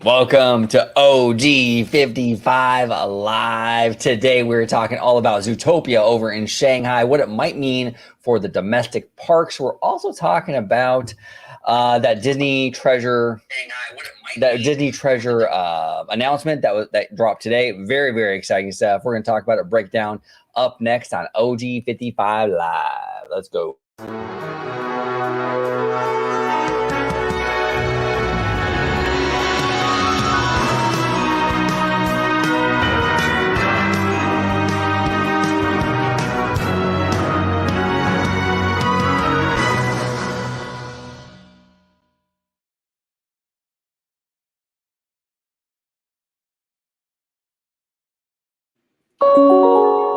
Welcome to OG 55 Live. Today we're talking all about Zootopia over in Shanghai, what it might mean for the domestic parks. We're also talking about that Disney Treasure, announcement that dropped today. Very, very exciting stuff. We're going to talk about it, breakdown up next on OG 55 Live. Let's go.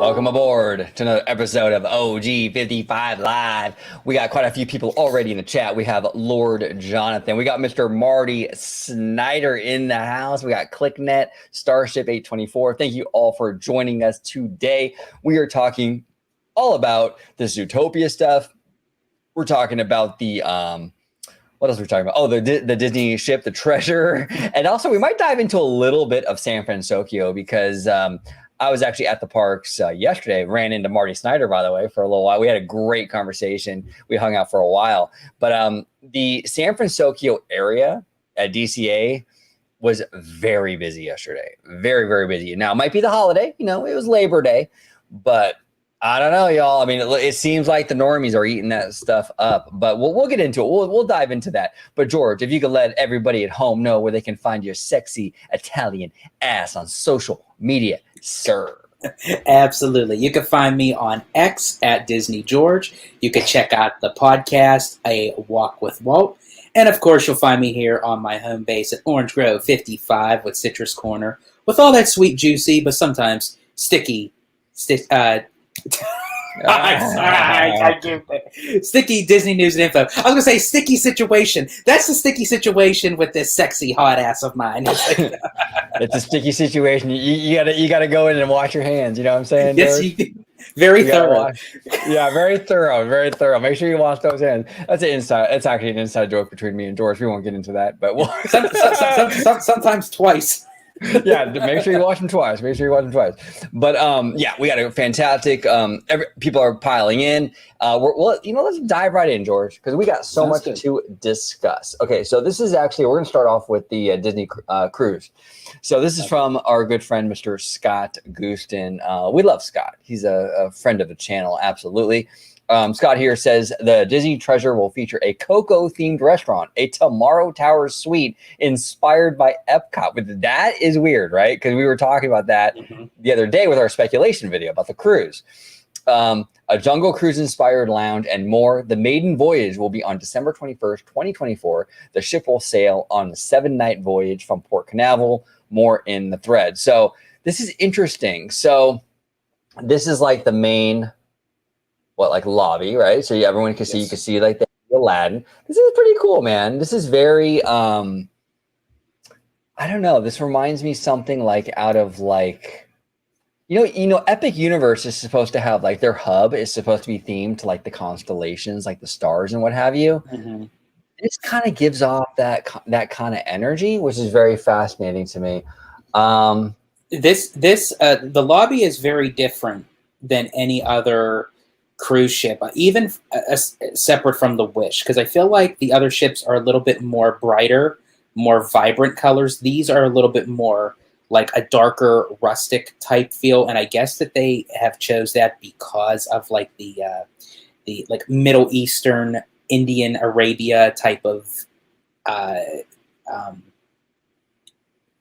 Welcome aboard to another episode of OG 55 Live. We got quite a few people already in the chat. We have Lord Jonathan. We got Mr. Marty Snyder in the house. We got Clicknet, Starship 824. Thank you all for joining us today. We are talking all about the Zootopia stuff. We're talking about the what else are we talking about? Oh, the Disney ship, the Treasure. And also we might dive into a little bit of San Francisco because I was actually at the parks yesterday, ran into Marty Snyder, by the way, for a little while. We had a great conversation. We hung out for a while. But the San Francisco area at DCA was very busy yesterday. Very, very busy. Now, it might be the holiday. You know, it was Labor Day. But I don't know, y'all. I mean, it seems like the normies are eating that stuff up. But we'll get into it. We'll dive into that. But, George, if you could let everybody at home know where they can find your sexy Italian ass on social media, sir. Absolutely. You can find me on X at Disney George. You can check out the podcast, A Walk with Walt. And of course, you'll find me here on my home base at Orange Grove 55 with Citrus Corner, with all that sweet, juicy, but sometimes sticky sticky Disney news and info. I was gonna say sticky situation. That's a sticky situation with this sexy hot ass of mine. It's a sticky situation. You gotta go in and wash your hands. You know what I'm saying? Yes, very thorough. Yeah, very thorough. Very thorough. Make sure you wash those hands. That's an inside. It's actually an inside joke between me and George. We won't get into that, but sometimes twice. Yeah, make sure you watch them twice. But yeah, we got a fantastic. People are piling in. Let's dive right in, George, because we got so much to discuss. Okay, so this is actually we're going to start off with the Disney cruise. So this is from our good friend, Mr. Scott Gooston. We love Scott. He's a friend of the channel, absolutely. Scott here says the Disney Treasure will feature a Coco-themed restaurant, a Tomorrow Tower suite inspired by Epcot. That is weird, right? Because we were talking about that the other day with our speculation video about the cruise. A Jungle Cruise-inspired lounge and more. The maiden voyage will be on December 21st, 2024. The ship will sail on a 7-night voyage from Port Canaveral. More in the thread. So this is interesting. So this is like the main... lobby, right? So everyone can see, you can see like the Aladdin. This is pretty cool, man. This is very, I don't know. This reminds me something like out of like, Epic Universe is supposed to have like their hub is supposed to be themed to like the constellations, like the stars and what have you. Mm-hmm. This kind of gives off that kind of energy, which is very fascinating to me. The lobby is very different than any other cruise ship, even separate from the Wish, because I feel like the other ships are a little bit more brighter, more vibrant colors. These are a little bit more like a darker rustic type feel, and I guess that they have chose that because of like the like Middle Eastern, Indian, Arabia type of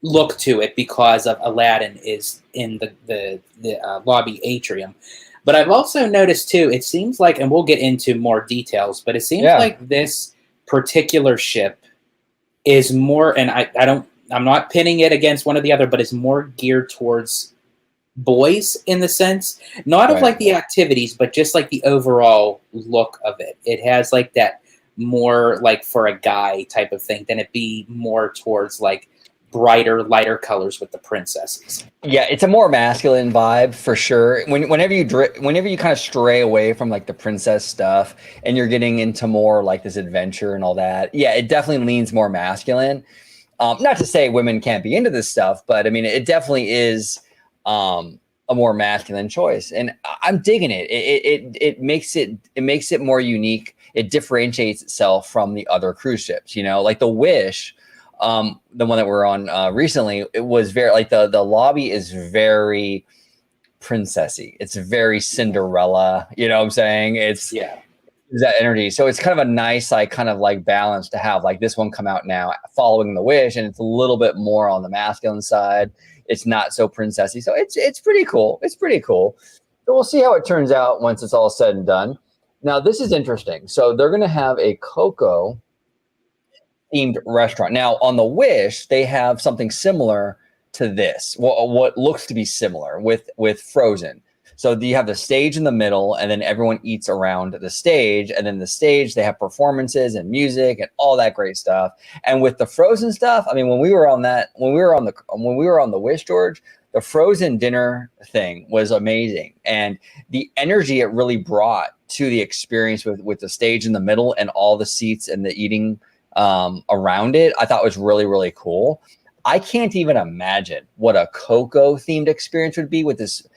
look to it, because of Aladdin is in the lobby atrium. But I've also noticed too, it seems like, and we'll get into more details, but it seems like this particular ship is more, and I'm not pinning it against one or the other, but is more geared towards boys in the sense, not of like the activities, but just like the overall look of it. It has like that more like for a guy type of thing than it be more towards like brighter, lighter colors with the princesses. Yeah, it's a more masculine vibe for sure. Whenever you kind of stray away from like the princess stuff and you're getting into more like this adventure and all that, yeah, it definitely leans more masculine. Not to say women can't be into this stuff, but I mean, it definitely is a more masculine choice, and I'm digging it. It makes it more unique. It differentiates itself from the other cruise ships. You know, like the Wish, the one that we're on recently. It was very like the lobby is very princessy. It's very Cinderella. You know what I'm saying? It's that energy. So it's kind of a nice, like, kind of like balance to have, like, this one come out now following the Wish, and it's a little bit more on the masculine side. It's not so princessy. So it's pretty cool. It's pretty cool. So we'll see how it turns out once it's all said and done. Now, this is interesting. So they're going to have a Coco themed restaurant. Now, on the Wish, they have something similar to this. What looks to be similar with Frozen. So you have the stage in the middle, and then everyone eats around the stage. And then the stage, they have performances and music and all that great stuff. And with the Frozen stuff, I mean, when we were on the Wish, George, the Frozen dinner thing was amazing, and the energy it really brought to the experience with the stage in the middle and all the seats and the eating around it, I thought was really, really cool. I can't even imagine what a Coco themed experience would be with this.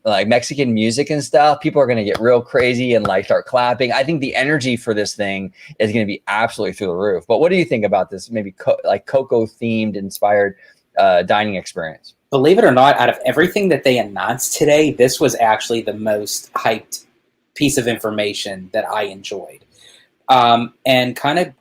Like Mexican music and stuff. People are going to get real crazy and like start clapping. I think the energy for this thing is going to be absolutely through the roof. But what do you think about this maybe like Coco themed inspired dining experience? Believe it or not, out of everything that they announced today, this was actually the most hyped piece of information that I enjoyed. And kind of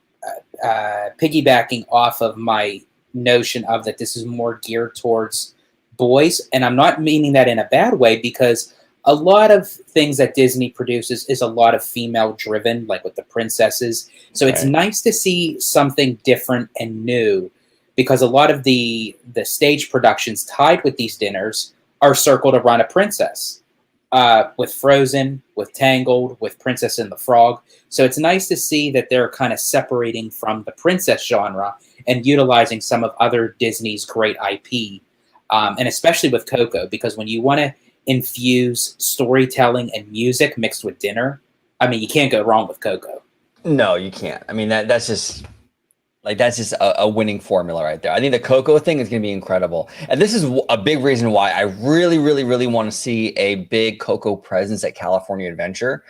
piggybacking off of my notion of that this is more geared towards boys, and I'm not meaning that in a bad way, because a lot of things that Disney produces is a lot of female driven, like with the princesses. So it's nice to see something different and new, because a lot of the stage productions tied with these dinners are circled around a princess, with Frozen, with Tangled, with Princess and the Frog. So it's nice to see that they're kind of separating from the princess genre and utilizing some of other Disney's great IP. And especially with Coco, because when you want to infuse storytelling and music mixed with dinner, I mean, you can't go wrong with Coco. No, you can't. I mean, that's just a winning formula right there. I think the Coco thing is going to be incredible. And this is a big reason why I really, really, really want to see a big Coco presence at California Adventure.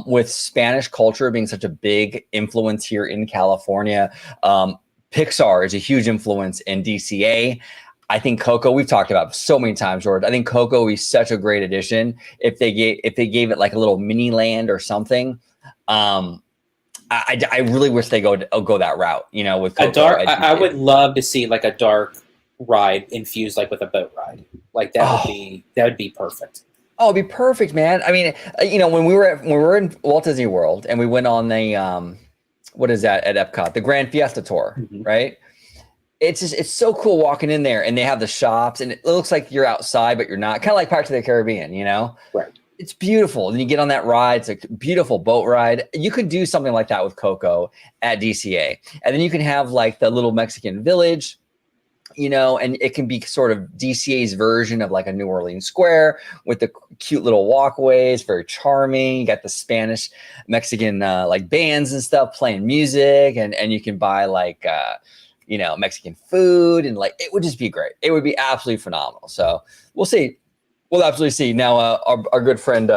With Spanish culture being such a big influence here in California, Pixar is a huge influence in DCA. I think Coco, we've talked about so many times, George. I think Coco would be such a great addition if they gave it like a little mini land or something. I really wish they go that route. You know, with Coco. I would love to see like a dark ride infused like with a boat ride. Like that would be perfect. Oh, it'd be perfect, man. I mean, you know, when we were in Walt Disney World and we went on the what is that at Epcot, the Grand Fiesta Tour, right? It's so cool walking in there, and they have the shops, and it looks like you're outside, but you're not. Kind of like Pirates of the Caribbean, you know? Right. It's beautiful. And you get on that ride. It's a beautiful boat ride. You could do something like that with Coco at DCA. And then you can have like the little Mexican village, you know, and it can be sort of DCA's version of like a New Orleans Square with the cute little walkways, very charming. You got the Spanish Mexican like bands and stuff playing music, and you can buy like you know, Mexican food, and like it would just be great. It would be absolutely phenomenal. So we'll see. We'll absolutely see. Now, our good friend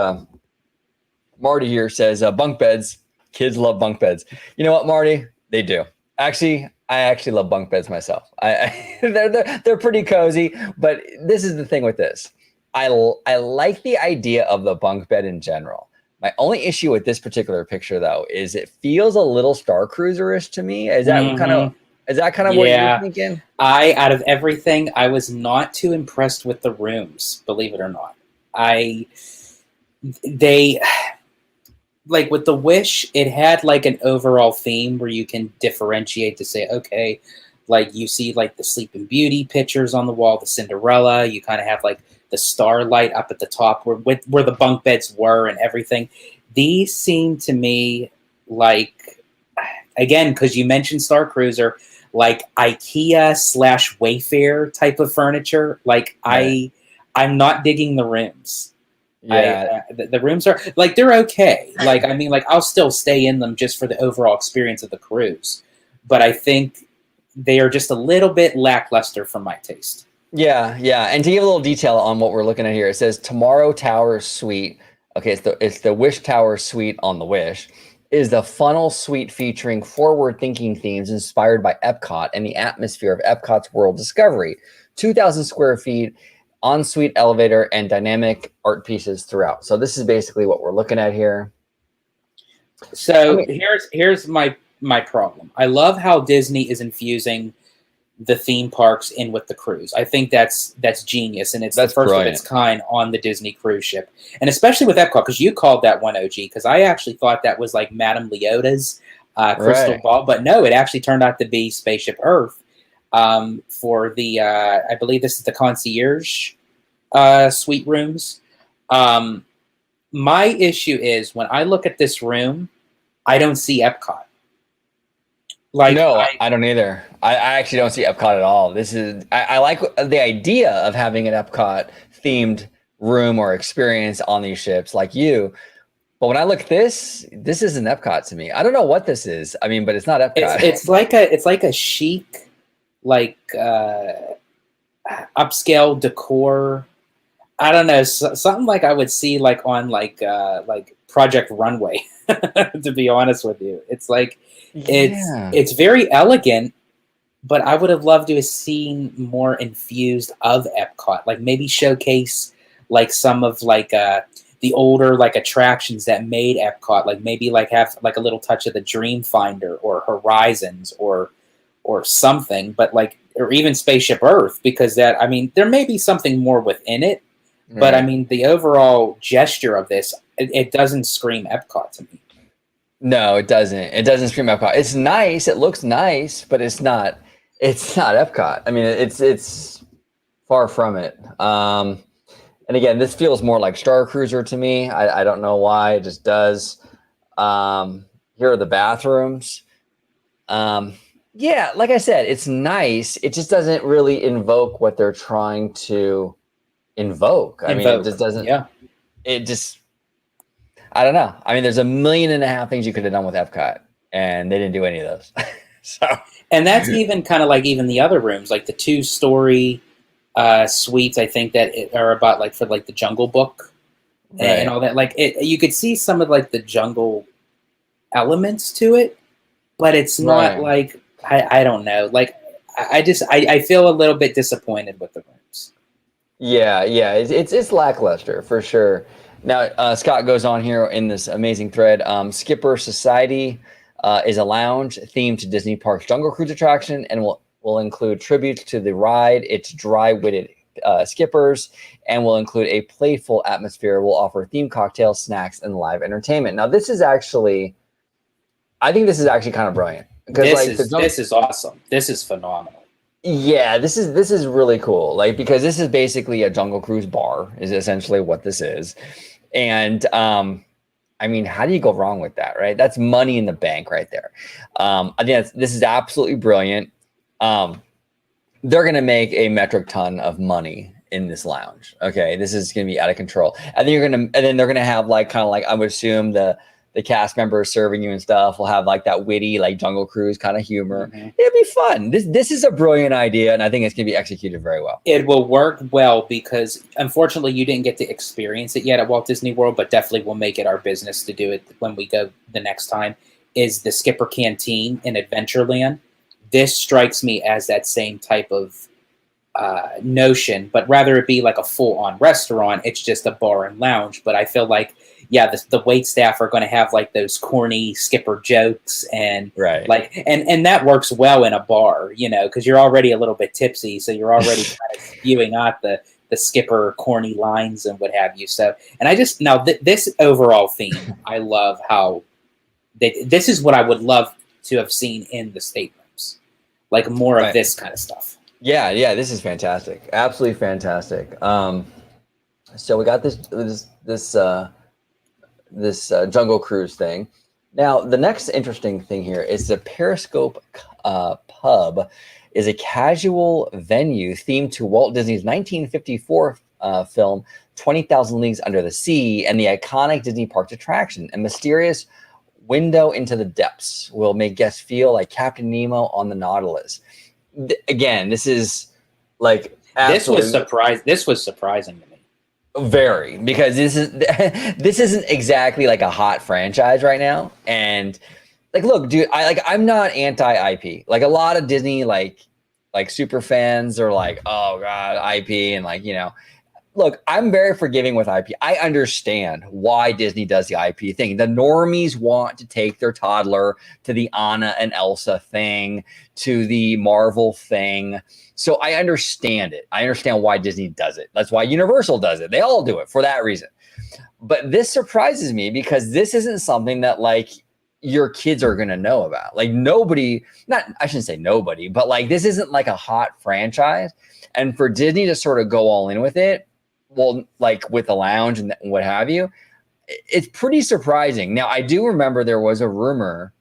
Marty here says bunk beds. Kids love bunk beds. You know what, Marty? They do. Actually, I actually love bunk beds myself. They're pretty cozy. But this is the thing with this. I like the idea of the bunk bed in general. My only issue with this particular picture, though, is it feels a little Star Cruiser-ish to me. Is that kind of what you're thinking? Out of everything, I was not too impressed with the rooms, believe it or not. They like with the Wish, it had like an overall theme where you can differentiate to say, okay, like you see like the Sleeping Beauty pictures on the wall, the Cinderella, you kind of have like the starlight up at the top where the bunk beds were and everything. These seem to me like, again, because you mentioned Star Cruiser, like IKEA / Wayfair type of furniture. Like I'm not digging the rooms. Yeah, the rooms are like, they're okay. Like, I mean, like I'll still stay in them just for the overall experience of the cruise. But I think they are just a little bit lackluster for my taste. Yeah. And to give a little detail on what we're looking at here, it says Tomorrow Tower Suite. Okay, it's the Wish Tower Suite on the Wish. Is the funnel suite featuring forward-thinking themes inspired by Epcot and the atmosphere of Epcot's World Discovery. 2,000 square feet, ensuite elevator, and dynamic art pieces throughout. So this is basically what we're looking at here. So here's my problem. I love how Disney is infusing the theme parks in with the cruise. I think that's genius, and it's the first of its kind on the Disney cruise ship, and especially with Epcot, because you called that one OG. Because I actually thought that was like Madame Leota's crystal ball, but no, it actually turned out to be Spaceship Earth for the I believe this is the concierge suite rooms. My issue is when I look at this room, I don't see Epcot. Like, no, I don't either. I actually don't see Epcot at all. This is I like the idea of having an Epcot themed room or experience on these ships, like you. But when I look at this isn't Epcot to me. I don't know what this is. I mean, but it's not Epcot. It's like a chic, like upscale decor. I don't know, something like I would see like on like Project Runway. To be honest with you, it's like it's very elegant, but I would have loved to have seen more infused of Epcot, like maybe showcase like some of like the older like attractions that made Epcot, like maybe like have like a little touch of the Dream Finder or Horizons or something, but like, or even Spaceship Earth, because that, I mean, there may be something more within it, but I mean, the overall gesture of this, it doesn't scream Epcot to me. No, it doesn't. It doesn't scream Epcot. It's nice. It looks nice, but it's not Epcot. I mean, it's far from it. And again, this feels more like Star Cruiser to me. I don't know why. It just does. Here are the bathrooms. Yeah, like I said, it's nice. It just doesn't really invoke what they're trying to invoke. I mean, it just doesn't. Yeah. It just, I don't know. I mean, there's 1.5 million things you could have done with Epcot, and they didn't do any of those. And that's even kind of like even the other rooms, like the 2-story suites, I think that are about like for like the Jungle Book and all that. Like you could see some of like the jungle elements to it, but it's not like, I don't know. Like I feel a little bit disappointed with the rooms. Yeah, it's lackluster for sure. Now, Scott goes on here in this amazing thread. Skipper Society is a lounge themed to Disney Parks Jungle Cruise attraction and will include tributes to the ride, its dry-witted skippers, and will include a playful atmosphere. Will offer themed cocktails, snacks, and live entertainment. Now, this is actually, I think this is actually kind of brilliant. This is awesome. This is phenomenal. Yeah, this is really cool. Like, because this is basically a Jungle Cruise bar is essentially what this is. And I mean, how do you go wrong with that, right? That's money in the bank right there. I think this is absolutely brilliant. They're going to make a metric ton of money in this lounge. Okay, this is going to be out of control. And then they're going to have like kind of like, I would assume the cast members serving you and stuff will have like that witty like Jungle Cruise kind of humor. Mm-hmm. It'll be fun. This is a brilliant idea, and I think it's going to be executed very well. It will work well because unfortunately you didn't get to experience it yet at Walt Disney World, but definitely we'll make it our business to do it when we go the next time. Is the Skipper Canteen in Adventureland. This strikes me as that same type of notion, but rather it be like a full-on restaurant. It's just a bar and lounge, but I feel like the wait staff are going to have like those corny Skipper jokes and like, and that works well in a bar, you know, because you're already a little bit tipsy, so you're already kind of spewing out the Skipper corny lines and what have you. So, and I just this overall theme, I love how this is what I would love to have seen in the staterooms, like more of this kind of stuff. Yeah, this is fantastic, absolutely fantastic. So we got this Jungle Cruise thing. Now, the next interesting thing here is the Periscope Pub is a casual venue themed to Walt Disney's 1954 film 20,000 Leagues Under the Sea and the iconic Disney Parks attraction. A mysterious window into the depths will make guests feel like Captain Nemo on the Nautilus. again, this is like this was surprising to me. Very, because this isn't exactly like a hot franchise right now. And like, look, dude, I'm not anti-IP. Like a lot of Disney like super fans are like, oh god, IP, and like, you know, look, I'm very forgiving with IP. I understand why Disney does the IP thing. The normies want to take their toddler to the Anna and Elsa thing, to the Marvel thing. So I understand it. I understand why Disney does it. That's why Universal does it. They all do it for that reason. But this surprises me because this isn't something that like your kids are going to know about. Like nobody, I shouldn't say nobody, but like this isn't like a hot franchise. And for Disney to sort of go all in with it, well, like with the lounge and what have you, it's pretty surprising. Now, I do remember there was a rumor,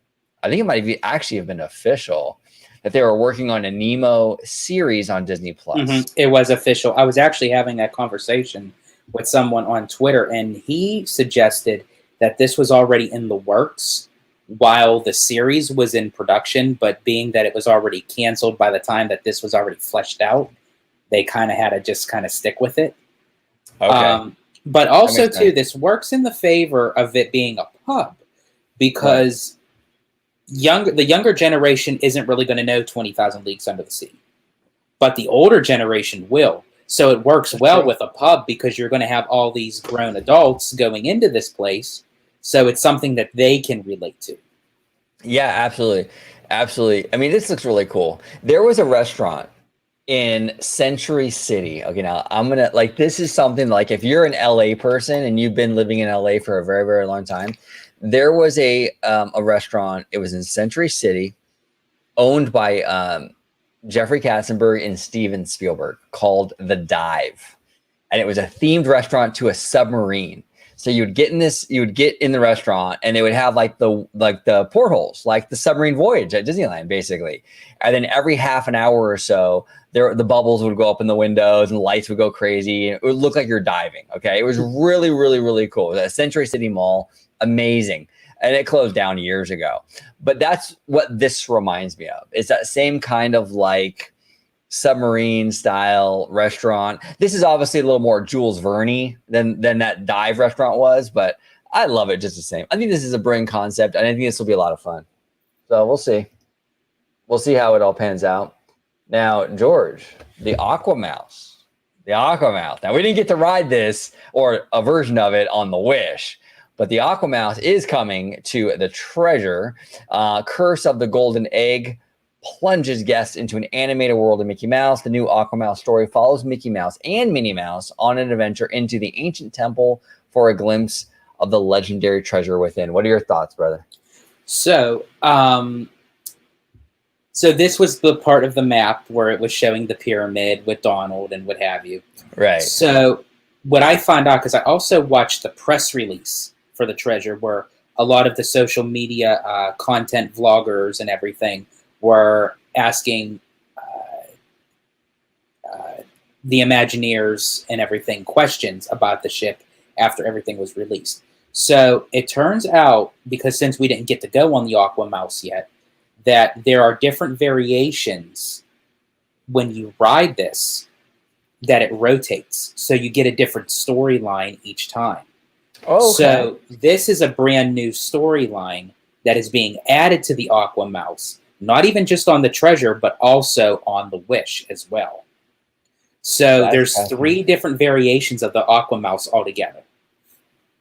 I think it might have actually have been official, that they were working on a Nemo series on Disney Plus. Mm-hmm. It was official. I was actually having that conversation with someone on Twitter, and he suggested that this was already in the works while the series was in production, but being that it was already canceled by the time that this was already fleshed out, they kind of had to just kind of stick with it. Okay. But also, too, this works in the favor of it being a pub because the younger generation isn't really going to know 20,000 Leagues Under the Sea. But the older generation will. So it works well with a pub because you're going to have all these grown adults going into this place. So it's something that they can relate to. Yeah, absolutely. Absolutely. I mean, this looks really cool. There was a restaurant in Century City. Okay, now I'm gonna like this is something like if you're an LA person and you've been living in LA for a very, very long time, there was a restaurant. It was in Century City, owned by Jeffrey Katzenberg and Steven Spielberg, called The Dive, and it was a themed restaurant to a submarine. So you would get in the restaurant, and they would have like the portholes, like the submarine voyage at Disneyland, basically. And then every half an hour or so, the bubbles would go up in the windows and the lights would go crazy. And it would look like you're diving. Okay, it was really, really, really cool. The Century City Mall, amazing, and it closed down years ago. But that's what this reminds me of. It's that same kind of like submarine style restaurant. This is obviously a little more Jules Verne than that dive restaurant was, but I love it just the same. I think this is a brilliant concept, and I think this will be a lot of fun. So we'll see. We'll see how it all pans out. Now, George, the Aqua Mouse. Now, we didn't get to ride this or a version of it on the Wish, but the Aqua Mouse is coming to the Treasure. Curse of the Golden Egg plunges guests into an animated world of Mickey Mouse. The new Aqua Mouse story follows Mickey Mouse and Minnie Mouse on an adventure into the ancient temple for a glimpse of the legendary treasure within. What are your thoughts, brother? So this was the part of the map where it was showing the pyramid with Donald and what have you. Right. So what I found out, because I also watched the press release for the treasure where a lot of the social media content vloggers and everything were asking the Imagineers and everything questions about the ship after everything was released. So it turns out, because since we didn't get to go on the Aqua Mouse yet, that there are different variations when you ride this, that it rotates. So you get a different storyline each time. Oh, okay. So this is a brand new storyline that is being added to the Aqua Mouse. Not even just on the Treasure, but also on the Wish as well. So there's 3 different variations of the Aqua Mouse altogether.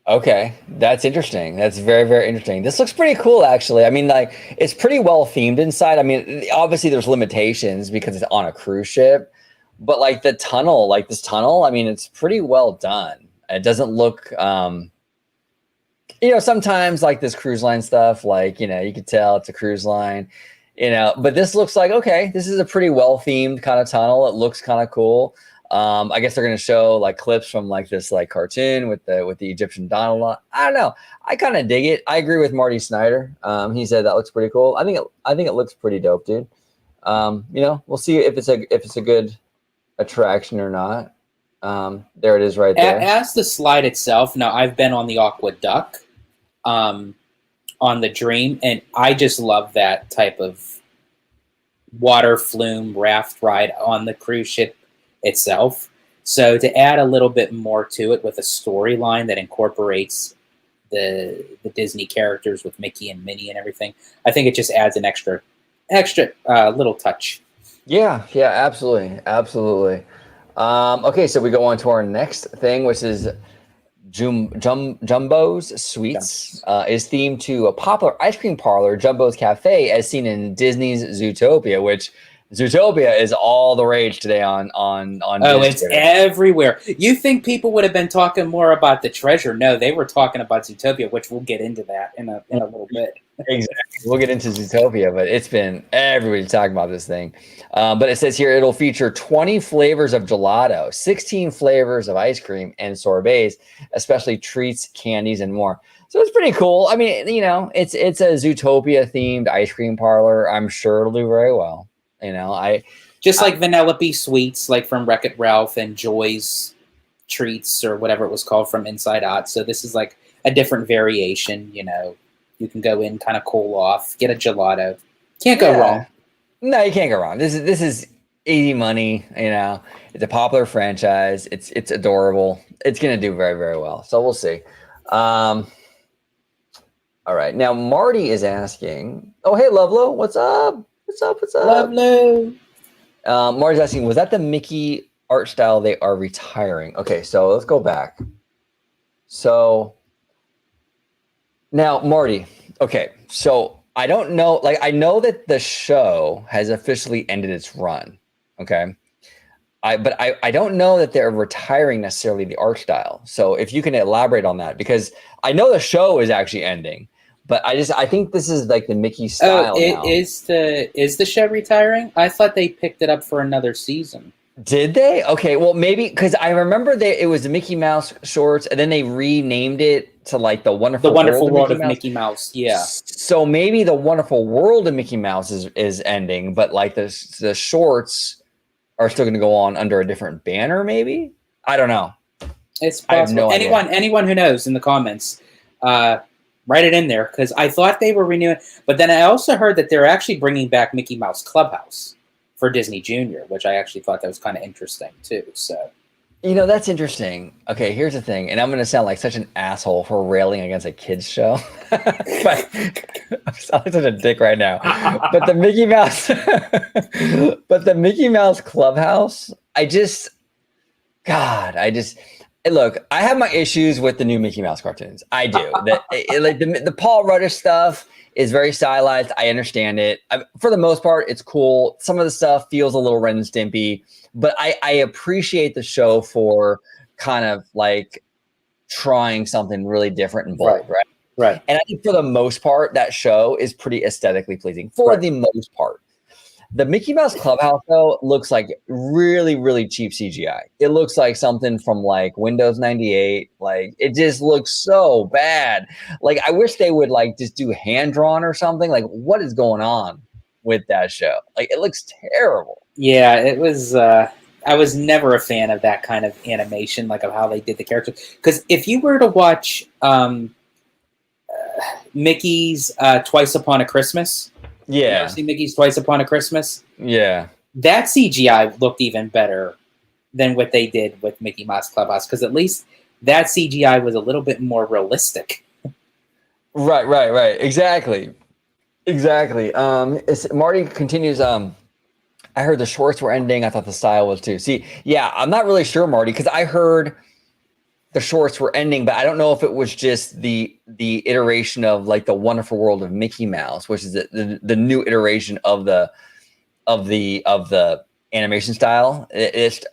Okay, that's interesting. That's very, very interesting. This looks pretty cool, actually. I mean, like, it's pretty well themed inside. I mean, obviously there's limitations because it's on a cruise ship, but like this tunnel, I mean, it's pretty well done. It doesn't look, sometimes like this cruise line stuff, like, you could tell it's a cruise line. But this looks like, okay, this is a pretty well-themed kind of tunnel. It looks kind of cool. I guess they're going to show like clips from like this like cartoon with the Egyptian Donald. I don't know. I kind of dig it. I agree with Marty Snyder. He said that looks pretty cool. I think it looks pretty dope, dude. We'll see if it's a good attraction or not. There it is right there. As the slide itself, now I've been on the Aqua Duck. On the Dream, and I just love that type of water flume raft ride on the cruise ship itself. So to add a little bit more to it with a storyline that incorporates the Disney characters with Mickey and Minnie and everything, I think it just adds an extra little touch. Yeah, absolutely. Okay, so we go on to our next thing, which is Jumbo's Sweets is themed to a popular ice cream parlor, Jumbo's Cafe, as seen in Disney's Zootopia, which Zootopia is all the rage today on Oh, it's everywhere. You think people would have been talking more about the treasure? No, they were talking about Zootopia, which we'll get into that in a little bit. Exactly. We'll get into Zootopia, but it's been everybody talking about this thing. But it says here it'll feature 20 flavors of gelato, 16 flavors of ice cream, and sorbets, especially treats, candies, and more. So it's pretty cool. I mean, it's a Zootopia themed ice cream parlor. I'm sure it'll do very well. Just like Vanellope Sweets, like from Wreck-It Ralph, and Joy's Treats or whatever it was called from Inside Out. So this is like a different variation. You can go in, kind of cool off, get a gelato. Can't go wrong. No, you can't go wrong. This is easy money. It's a popular franchise. It's adorable. It's gonna do very, very well. So we'll see. All right. Now Marty is asking. Oh, hey, Lovelo, what's up? What's up? Lovelo. Marty's asking, was that the Mickey art style they are retiring? Okay, so let's go back. So now, Marty, okay, so I don't know, I know that the show has officially ended its run, okay? But I don't know that they're retiring necessarily the art style. So if you can elaborate on that, because I know the show is actually ending, but I think this is like the Mickey style now. Is the show retiring? I thought they picked it up for another season. Did they? Okay, well maybe because I remember it was the Mickey Mouse shorts, and then they renamed it to like the Wonderful World of Mickey Mouse. Yeah. So maybe the Wonderful World of Mickey Mouse is ending, but like the shorts are still going to go on under a different banner. Maybe, I don't know. It's possible. Anyone who knows in the comments, write it in there, because I thought they were renewing, but then I also heard that they're actually bringing back Mickey Mouse Clubhouse for Disney Junior, which I actually thought that was kind of interesting too. So, that's interesting. Okay, here's the thing, and I'm going to sound like such an asshole for railing against a kids show, but I'm sounding such a dick right now. But the Mickey Mouse Clubhouse, look, I have my issues with the new Mickey Mouse cartoons. I do. The Paul Rudd stuff is very stylized. I understand it. For the most part, it's cool. Some of the stuff feels a little Ren and Stimpy, but I appreciate the show for kind of like trying something really different and bold, right? And I think for the most part, that show is pretty aesthetically pleasing for the most part. The Mickey Mouse Clubhouse, though, looks like really, really cheap CGI. It looks like something from like Windows 98. Like, it just looks so bad. Like, I wish they would like just do hand drawn or something. Like, what is going on with that show? Like, it looks terrible. Yeah, it was. I was never a fan of that kind of animation, like of how they did the characters. Because if you were to watch Mickey's Twice Upon a Christmas. Yeah. You ever see Mickey's Twice Upon a Christmas? Yeah. That CGI looked even better than what they did with Mickey Mouse Clubhouse, because at least that CGI was a little bit more realistic. Right. Exactly. Marty continues, I heard the shorts were ending. I thought the style was too. See, yeah, I'm not really sure, Marty, because I heard the shorts were ending, but I don't know if it was just the iteration of like the Wonderful World of Mickey Mouse, which is the new iteration of the animation style.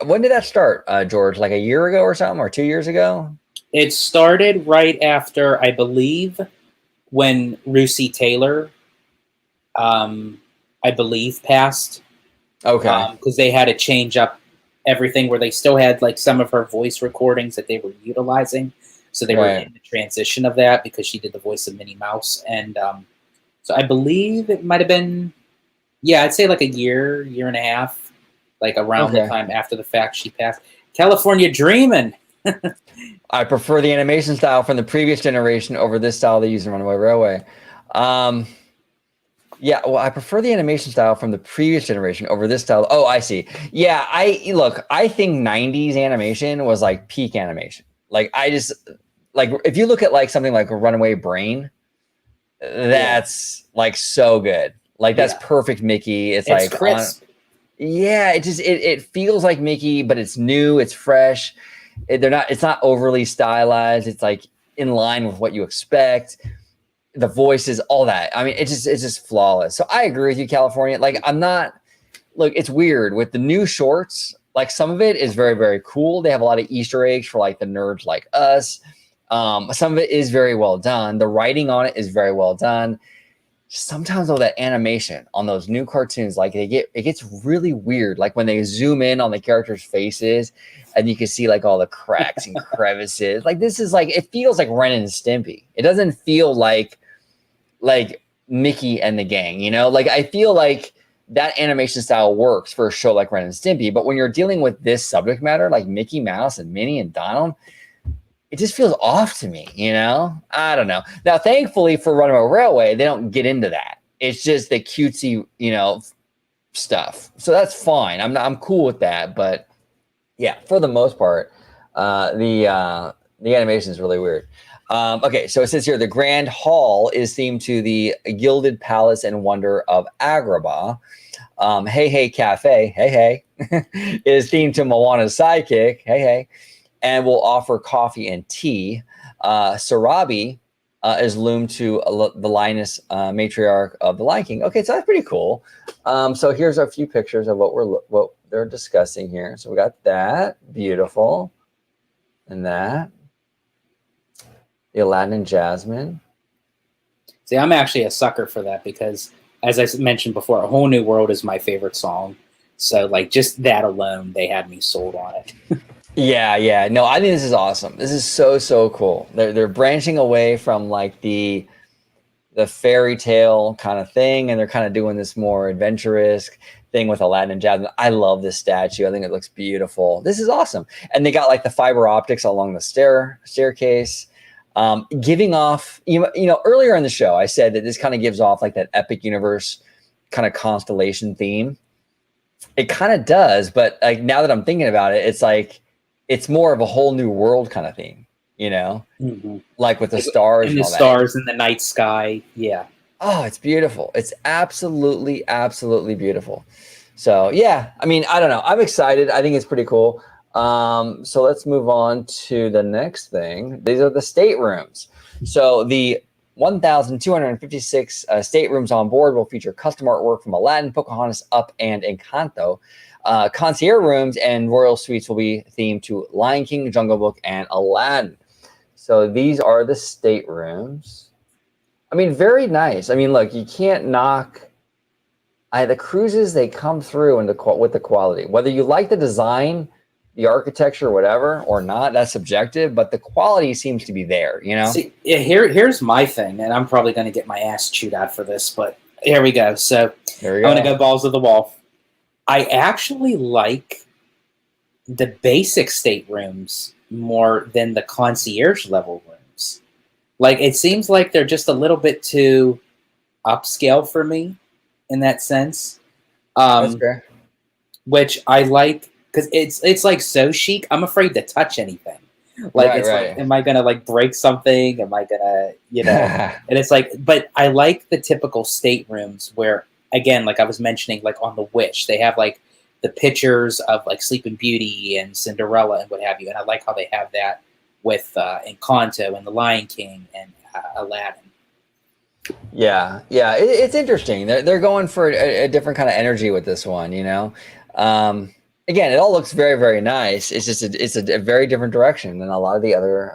When did that start, George? Like a year ago or something, or 2 years ago? It started right after, I believe, when Russi Taylor, I believe, passed. Okay. Because they had to change up everything, where they still had like some of her voice recordings that they were utilizing. So they were in the transition of that, because she did the voice of Minnie Mouse. And so I believe it might have been, I'd say like a year and a half, like around the time after the fact she passed. California Dreamin'. I prefer the animation style from the previous generation over this style they used in Runaway Railway. All Yeah, well, I prefer the animation style from the previous generation over this style. Oh, I see. Yeah, I think 90s animation was like peak animation. Like I just like if you look at like something like a Runaway Brain, that's like so good. Like that's perfect Mickey. It's like crisp. Yeah, it feels like Mickey, but it's new, it's fresh. It's not overly stylized. It's like in line with what you expect. The voices, all that. I mean, it's just flawless. So I agree with you, California. Like look, it's weird with the new shorts. Like some of it is very, very cool. They have a lot of Easter eggs for like the nerds like us. Some of it is very well done. The writing on it is very well done. Sometimes though, that animation on those new cartoons, like it gets really weird. Like when they zoom in on the characters' faces and you can see like all the cracks and crevices. Like this is like, it feels like Ren and Stimpy. It doesn't feel like Mickey and the gang, you know? Like I feel like that animation style works for a show like Ren and Stimpy, but when you're dealing with this subject matter, like Mickey Mouse and Minnie and Donald, it just feels off to me, you know? I don't know. Now, thankfully for Runaway Railway, they don't get into that. It's just the cutesy, you know, stuff. So that's fine. I'm cool with that, but yeah, for the most part, the animation is really weird. Okay, so it says here the Grand Hall is themed to the Gilded Palace and Wonder of Agrabah. Hey Hey Cafe, hey hey, is themed to Moana's sidekick, hey hey, and will offer coffee and tea. Sarabi is loomed to the Linus matriarch of the Lion King. Okay, so that's pretty cool. So here's a few pictures of what they're discussing here. So we got that, beautiful, and that. The Aladdin and Jasmine. See, I'm actually a sucker for that because, as I mentioned before, A Whole New World is my favorite song. So, like, just that alone, they had me sold on it. Yeah. No, I think this is awesome. This is so cool. They're branching away from like the fairy tale kind of thing, and they're kind of doing this more adventurous thing with Aladdin and Jasmine. I love this statue. I think it looks beautiful. This is awesome. And they got like the fiber optics along the staircase. Giving off, you know, earlier in the show, I said that this kind of gives off like that epic universe kind of constellation theme. It kind of does, but like now that I'm thinking about it, it's like it's more of a whole new world kind of theme, you know, like with the stars and the stars in the night sky. Yeah. Oh, it's beautiful. It's absolutely beautiful. So yeah, I mean, I don't know. I'm excited. I think it's pretty cool. So let's move on to the next thing. These are the staterooms. So the 1,256 staterooms on board will feature custom artwork from Aladdin, Pocahontas, Up, and Encanto. Concierge rooms and royal suites will be themed to Lion King, Jungle Book, and Aladdin. So these are the staterooms. I mean, very nice. I mean, look, you can't knock the cruises. They come through with the quality. Whether you like the design, the architecture, whatever, or not, that's subjective, but the quality seems to be there, you know? See, here's my thing, and I'm probably going to get my ass chewed out for this, but here we go. So I'm going to go balls to the wall. I actually like the basic staterooms more than the concierge level rooms. Like, it seems like they're just a little bit too upscale for me in that sense. That's fair. Which I like, because it's like so chic. I'm afraid to touch anything. Like, right, it's right. like, am I gonna like break something? Am I gonna, you know? And it's like, but I like the typical staterooms where, again, like I was mentioning, like on the Wish, they have like the pictures of like Sleeping Beauty and Cinderella and what have you. And I like how they have that with Encanto and the Lion King and Aladdin. Yeah, it's interesting. They're going for a different kind of energy with this one, you know. Again, it all looks very, very nice. It's just it's a very different direction than a lot of the other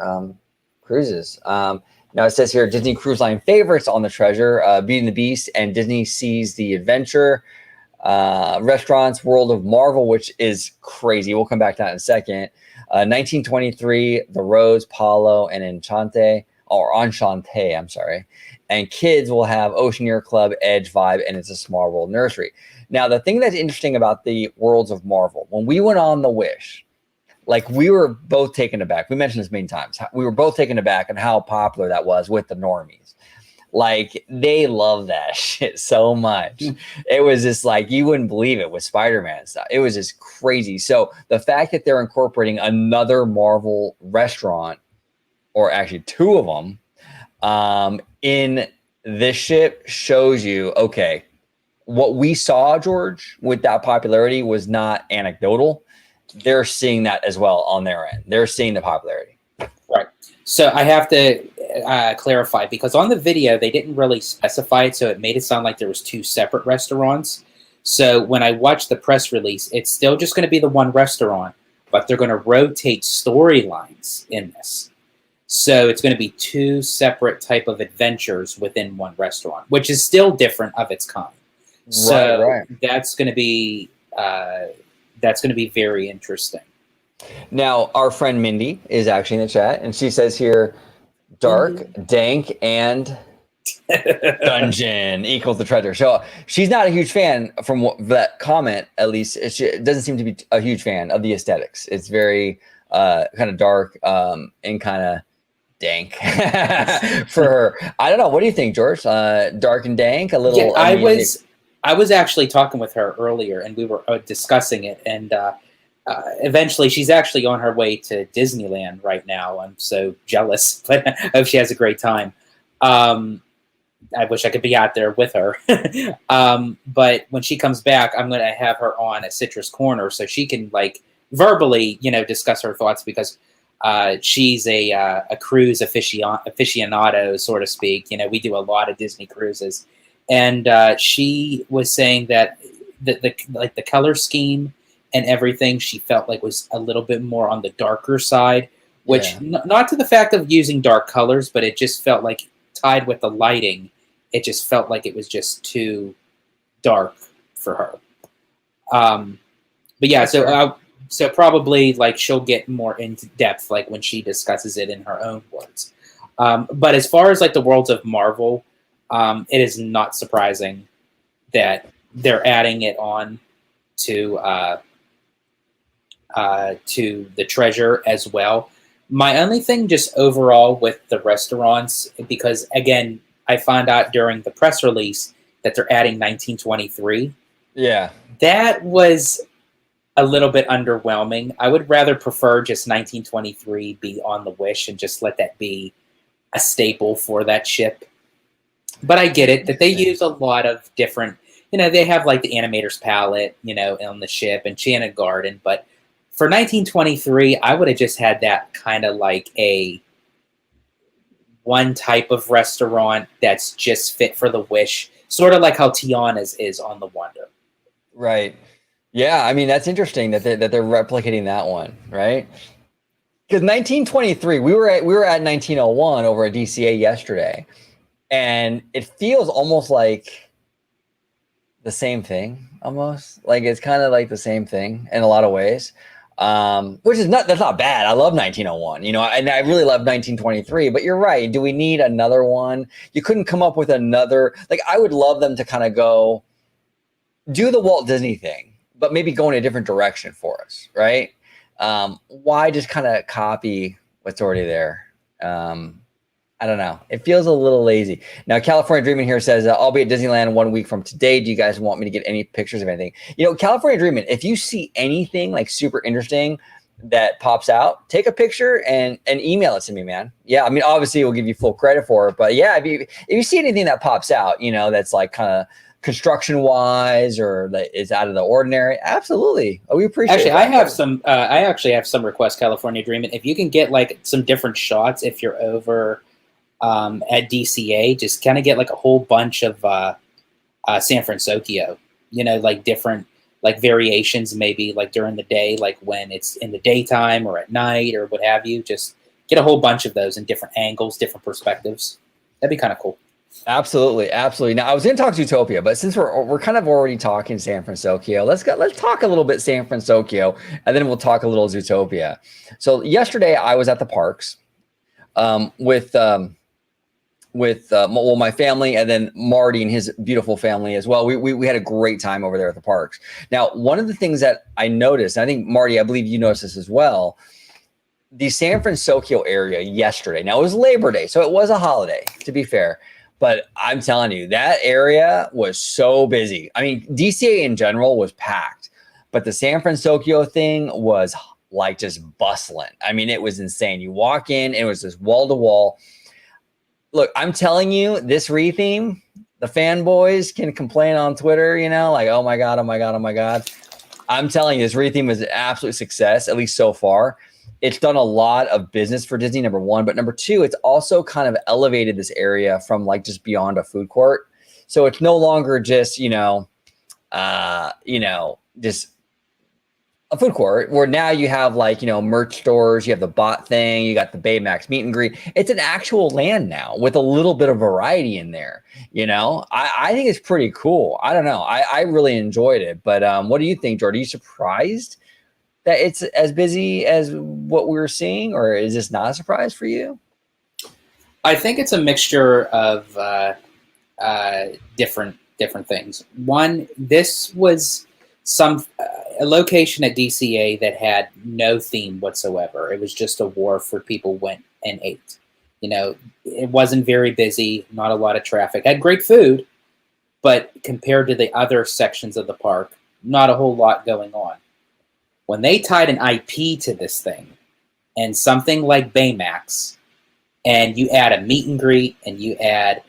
cruises. Now it says here Disney Cruise Line favorites on the Treasure, Beauty and the Beast, and Disney Sees the Adventure. Restaurants, World of Marvel, which is crazy. We'll come back to that in a second. 1923, The Rose, Palo, and Enchante. I'm sorry. And kids will have Oceaneer Club, Edge Vibe, and It's a Small World Nursery. Now, the thing that's interesting about the Worlds of Marvel, when we went on the Wish, like we were both taken aback. We mentioned this many times. We were both taken aback on how popular that was with the normies. Like they love that shit so much. It was just like you wouldn't believe it with Spider-Man stuff. It was just crazy. So the fact that they're incorporating another Marvel restaurant, or actually two of them, in this ship shows you, okay, what we saw, George, with that popularity was not anecdotal. They're seeing that as well on their end. They're seeing the popularity. Right. So I have to clarify, because on the video, they didn't really specify it, so it made it sound like there was two separate restaurants. So when I watched the press release, it's still just going to be the one restaurant, but they're going to rotate storylines in this. So it's going to be two separate type of adventures within one restaurant, which is still different of its kind. So right. that's going to be very interesting. Now, our friend Mindy is actually in the chat, and she says here, dark, dank, and dungeon equals the treasure. So she's not a huge fan from that comment, at least. She doesn't seem to be a huge fan of the aesthetics. It's very kind of dark and kind of dank for her. I don't know. What do you think, George? Dark and dank? A little. Yeah, I was actually talking with her earlier, and we were discussing it, and eventually she's actually on her way to Disneyland right now. I'm so jealous, but I hope she has a great time. I wish I could be out there with her. But when she comes back, I'm going to have her on a Citrus Corner so she can like verbally, discuss her thoughts, because she's a cruise aficionado, so to speak. We do a lot of Disney cruises. And she was saying that the color scheme and everything she felt like was a little bit more on the darker side, which not to the fact of using dark colors, but it just felt like tied with the lighting, it just felt like it was just too dark for her. But yeah, so probably like she'll get more into depth like when she discusses it in her own words. But as far as like the worlds of Marvel, it is not surprising that they're adding it on to the treasure as well. My only thing just overall with the restaurants, because again, I found out during the press release that they're adding 1923. Yeah. That was a little bit underwhelming. I would rather prefer just 1923 be on the Wish and just let that be a staple for that ship. But I get it that they use a lot of different, they have like the Animator's Palette, on the ship, and Enchanted Garden. But for 1923, I would have just had that kind of like a one type of restaurant that's just fit for the Wish, sort of like how Tiana's is on the Wonder. Right. Yeah, I mean, that's interesting that they're replicating that one, right? Because 1923, we were at 1901 over at DCA yesterday, and it feels almost like the same thing, almost like it's kind of like the same thing in a lot of ways, which is that's not bad. I love 1901, and I really love 1923. But you're right. Do we need another one? You couldn't come up with another. Like, I would love them to kind of go do the Walt Disney thing, but maybe go in a different direction for us, right? Why just kind of copy what's already there? I don't know. It feels a little lazy. Now, California Dreaming here says, I'll be at Disneyland 1 week from today. Do you guys want me to get any pictures of anything? California Dreaming, if you see anything like super interesting that pops out, take a picture and email it to me, man. Yeah, I mean, obviously we'll give you full credit for it. But yeah, if you see anything that pops out, that's like kind of construction wise or that is out of the ordinary, absolutely. We appreciate it. I actually have some requests, California Dreaming. If you can get like some different shots, if you're over at DCA, just kind of get like a whole bunch of San Francisco, like different like variations, maybe like during the day, like when it's in the daytime or at night or what have you. Just get a whole bunch of those in different angles, different perspectives. That'd be kind of cool. Absolutely. Now, I was going to talk Zootopia, but since we're kind of already talking San Francisco, let's talk a little bit San Francisco, and then we'll talk a little Zootopia. So yesterday, I was at the parks with my family, and then Marty and his beautiful family as well. We had a great time over there at the parks. Now, one of the things that I noticed, and I think Marty, I believe you noticed this as well, the San Francisco area yesterday. Now, it was Labor Day, so it was a holiday, to be fair. But I'm telling you, that area was so busy. I mean, DCA in general was packed, but the San Francisco thing was like just bustling. I mean, it was insane. You walk in, it was just wall to wall. Look, I'm telling you, this retheme, the fanboys can complain on Twitter, you know, like, oh my God, oh my God, oh my God. I'm telling you, this retheme was an absolute success, at least so far. It's done a lot of business for Disney, number one, but number two, it's also kind of elevated this area from like just beyond a food court. So it's no longer just, just a food court where now you have like, merch stores, you have the bot thing, you got the Baymax meet and greet. It's an actual land now with a little bit of variety in there. I think it's pretty cool. I don't know. I really enjoyed it, but what do you think, Jordan? Are you surprised that it's as busy as what we were seeing, or is this not a surprise for you? I think it's a mixture of different things. One, this was a location at DCA that had no theme whatsoever. It was just a wharf where people went and ate. It wasn't very busy, not a lot of traffic. Had great food, but compared to the other sections of the park, not a whole lot going on. When they tied an IP to this thing, and something like Baymax, and you add a meet and greet, and you add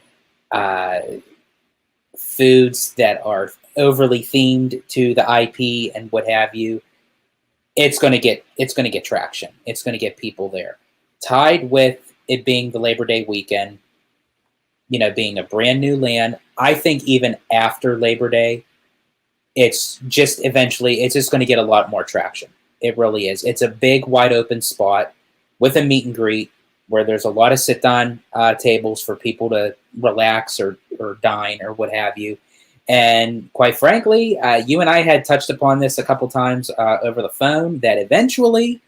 foods that are overly themed to the IP and what have you, it's going to get traction. It's going to get people there. Tied with it being the Labor Day weekend, being a brand new land, I think even after Labor Day, it's just going to get a lot more traction. It really is. It's a big, wide open spot with a meet and greet where there's a lot of sit-down tables for people to relax or dine or what have you. And quite frankly, you and I had touched upon this a couple times over the phone, that eventually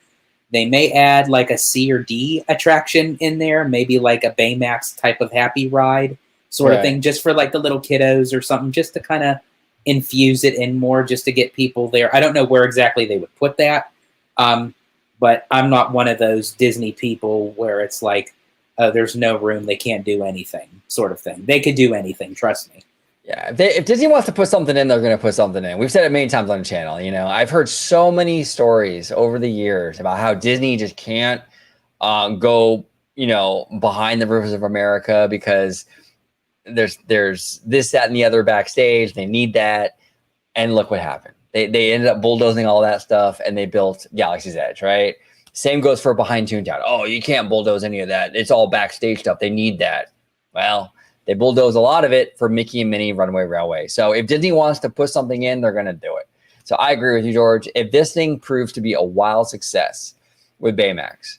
they may add like a C or D attraction in there, maybe like a Baymax type of happy ride sort of thing, just for like the little kiddos or something, just to kind of infuse it in more, just to get people there. I don't know where exactly they would put that, but I'm not one of those Disney people where it's like, there's no room, they can't do anything sort of thing. They could do anything, trust me. Yeah, if Disney wants to put something in, they're going to put something in. We've said it many times on the channel. I've heard so many stories over the years about how Disney just can't go, behind the rivers of America because there's this, that, and the other backstage. They need that, and look what happened. They ended up bulldozing all that stuff, and they built Galaxy's Edge, right? Same goes for Behind Toontown. Oh, you can't bulldoze any of that. It's all backstage stuff. They need that. Well, they bulldoze a lot of it for Mickey and Minnie Runaway Railway. So if Disney wants to put something in, they're going to do it. So I agree with you, George. If this thing proves to be a wild success with Baymax,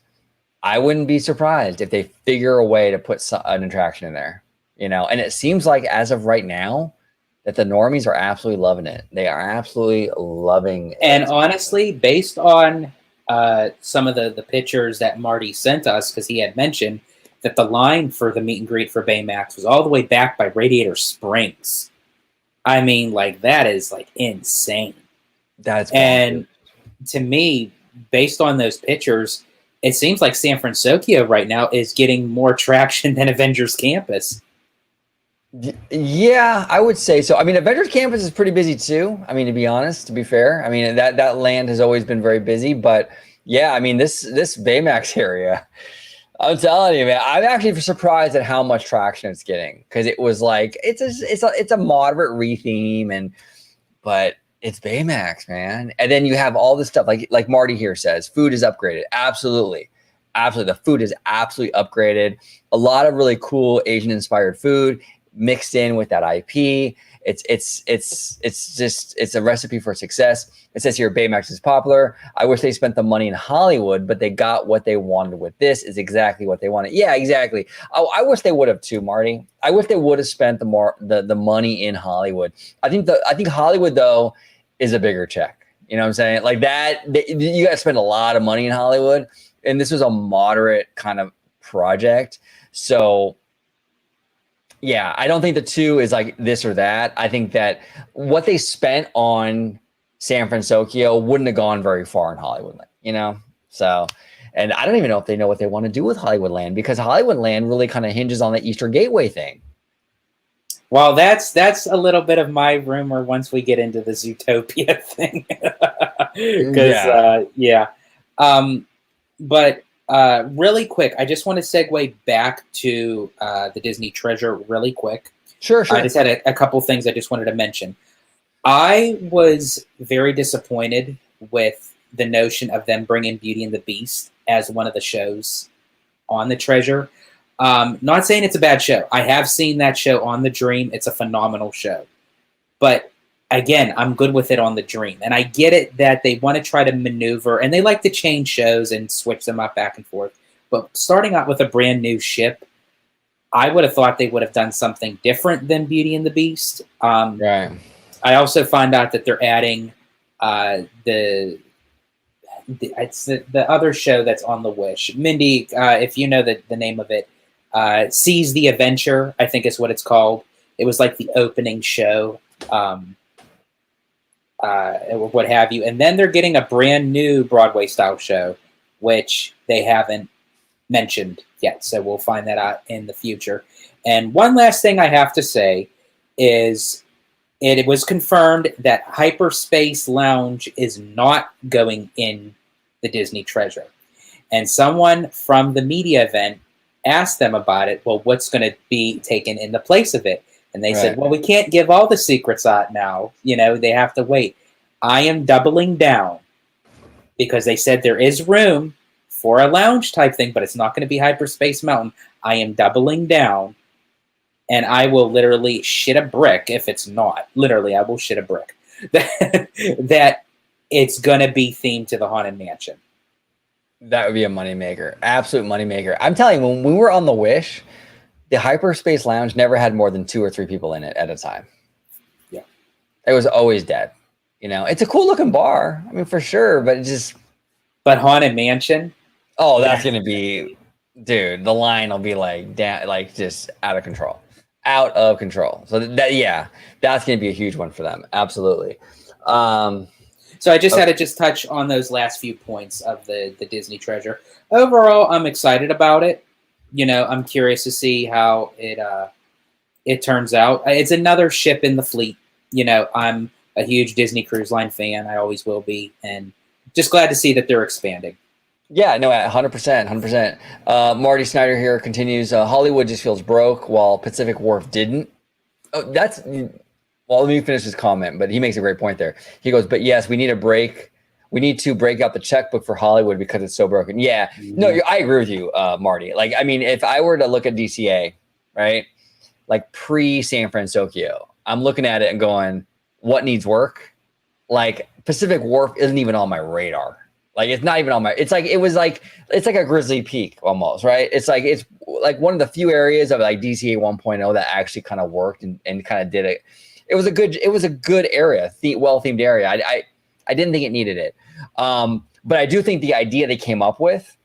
I wouldn't be surprised if they figure a way to put an attraction in there. And it seems like as of right now that the normies are absolutely loving it. They are absolutely loving it. And honestly, based on some of the pictures that Marty sent us, because he had mentioned that the line for the meet and greet for Baymax was all the way back by Radiator Springs. I mean, like, that is like insane. And to me, based on those pictures, it seems like San Francisco right now is getting more traction than Avengers Campus. Yeah, I would say so. I mean, Avengers Campus is pretty busy too. I mean, to be honest, to be fair, I mean, that land has always been very busy. But yeah, I mean, this Baymax area, I'm telling you, man, I'm actually surprised at how much traction it's getting, because it was like it's a moderate retheme, but it's Baymax, man. And then you have all this stuff like Marty here says, food is upgraded. Absolutely. The food is absolutely upgraded. A lot of really cool Asian inspired food mixed in with that IP. It's a recipe for success. It says here Baymax is popular. I wish they spent the money in Hollywood, but they got what they wanted with this. Is exactly what they wanted. Yeah, exactly. I wish they would have too, Marty. I wish they would have spent the money in Hollywood. I think Hollywood though is a bigger check. You know what I'm saying? Like that, you got to spend a lot of money in Hollywood, and this was a moderate kind of project. So yeah, I don't think the two is like this or that. I think that what they spent on San Francisco wouldn't have gone very far in Hollywoodland, So, and I don't even know if they know what they want to do with Hollywoodland, because Hollywoodland really kind of hinges on the Eastern Gateway thing. Well, that's a little bit of my rumor once we get into the Zootopia thing, because yeah. But really quick, I just want to segue back to the Disney Treasure really quick. Sure. I just had a couple things I just wanted to mention. I was very disappointed with the notion of them bringing Beauty and the Beast as one of the shows on the Treasure. Not saying it's a bad show. I have seen that show on the Dream. It's a phenomenal show. But again, I'm good with it on the Dream. And I get it that they want to try to maneuver, and they like to change shows and switch them up back and forth. But starting out with a brand new ship, I would have thought they would have done something different than Beauty and the Beast. Right. I also find out that they're adding it's the other show that's on the Wish. Mindy, if you know the name of it, Seize the Adventure, I think is what it's called. It was like the opening show, what have you. And then they're getting a brand new Broadway style show, which they haven't mentioned yet. So we'll find that out in the future. And one last thing I have to say is it was confirmed that Hyperspace Lounge is not going in the Disney Treasure. And someone from the media event asked them about it. Well, what's going to be taken in the place of it? And they said, well, we can't give all the secrets out now. You know, they have to wait. I am doubling down because they said there is room for a lounge type thing, but it's not going to be Hyperspace Mountain. I am doubling down, and I will literally shit a brick if it's not. Literally, I will shit a brick. that it's going to be themed to the Haunted Mansion. That would be a moneymaker. Absolute moneymaker. I'm telling you, when we were on the Wish, the Hyperspace Lounge never had more than 2 or 3 people in it at a time. Yeah. It was always dead. You know, it's a cool looking bar. I mean, for sure, but it just... But Haunted Mansion? Oh, that's going to be... Dude, the line will be like just out of control. Out of control. So that's going to be a huge one for them. Absolutely. So I just had to just touch on those last few points of the Disney Treasure. Overall, I'm excited about it. You know, I'm curious to see how it turns out. It's another ship in the fleet. You know, I'm a huge Disney Cruise Line fan. I always will be. And just glad to see that they're expanding. Yeah, no, 100%, 100%. Marty Snyder here continues. Hollywood just feels broke while Pacific Wharf didn't. Oh, well, let me finish his comment, but he makes a great point there. He goes, but yes, we need a break. We need to break out the checkbook for Hollywood because it's so broken. Yeah, no, I agree with you, Marty. Like, I mean, if I were to look at DCA, right, like pre-San Francisco, I'm looking at it and going, what needs work? Like, Pacific Wharf isn't even on my radar. Like, it's not even on my, it's like a Grizzly Peak almost, right? It's like one of the few areas of like DCA 1.0 that actually kind of worked and kind of did it. It was a good area, well-themed area. I didn't think it needed it. But I do think the idea they came up with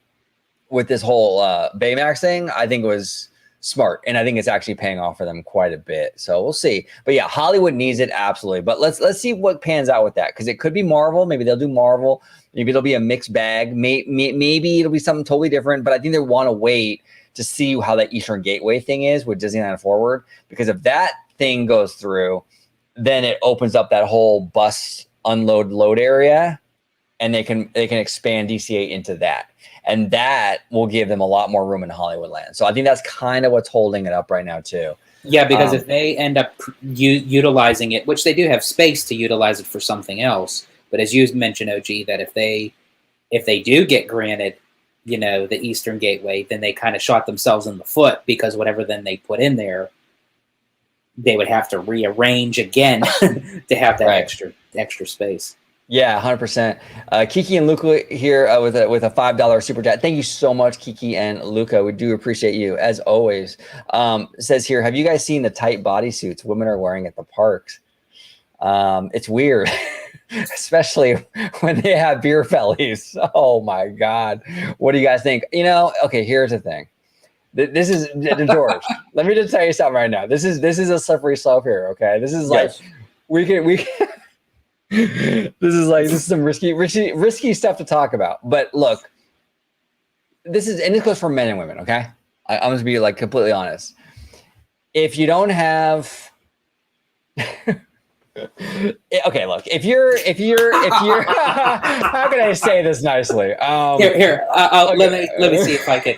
this whole Baymax thing, I think was smart. And I think it's actually paying off for them quite a bit. So we'll see. But yeah, Hollywood needs it, absolutely. But let's see what pans out with that. Because it could be Marvel. Maybe they'll do Marvel. Maybe it'll be a mixed bag. Maybe it'll be something totally different. But I think they want to wait to see how that Eastern Gateway thing is with Disneyland Forward. Because if that thing goes through, then it opens up that whole bus unload load area, and they can expand DCA into that, and that will give them a lot more room in Hollywoodland. So I think that's kind of what's holding it up right now too. Yeah, because if they end up utilizing it, which they do have space to utilize it for something else, but as you mentioned, OG, that if they do get granted, you know, the Eastern Gateway, then they kind of shot themselves in the foot, because whatever then they put in there, they would have to rearrange again to have that extra space. Yeah, 100%. Kiki and Luca here with a $5 super chat. Thank you so much, Kiki and Luca. We do appreciate you as always. Says here, have you guys seen the tight bodysuits women are wearing at the parks? It's weird, especially when they have beer bellies. Oh my God, what do you guys think? You know, okay, here's the thing. This is George. Let me just tell you something right now. This is a slippery slope here. Okay, this is like we can. This is some risky stuff to talk about. But look, this goes for men and women. Okay, I'm just be like completely honest. If you don't have Okay, look, if you're how can I say this nicely? Here, okay. let me see if I can.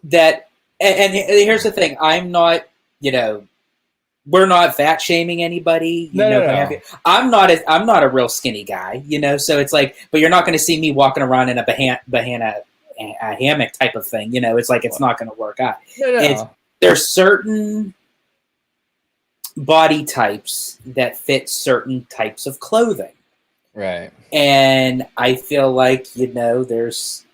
That and here's the thing: I'm not, we're not fat shaming anybody, No. I'm not a real skinny guy, So it's like, but you're not going to see me walking around in a hammock type of thing, It's like it's not going to work out. No. There's certain body types that fit certain types of clothing. Right. And I feel like, there's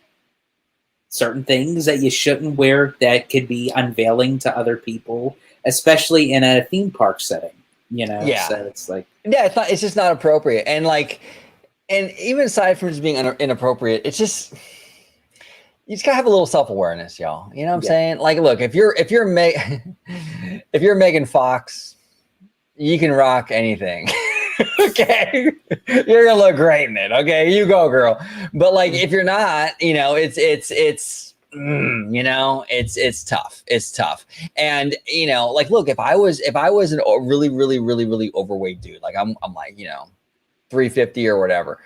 certain things that you shouldn't wear that could be unveiling to other people, especially in a theme park setting, Yeah. So it's like, yeah, it's just not appropriate. And and even aside from just being inappropriate, it's just, you just gotta have a little self-awareness, y'all. You know what I'm saying? Like, look, if you're if you're Megan Fox, you can rock anything. Okay, you're gonna look great in it. Okay, you go, girl. But like, if you're not, it's tough. It's tough. And like, look, if I was a really overweight dude, like I'm like 350 or whatever,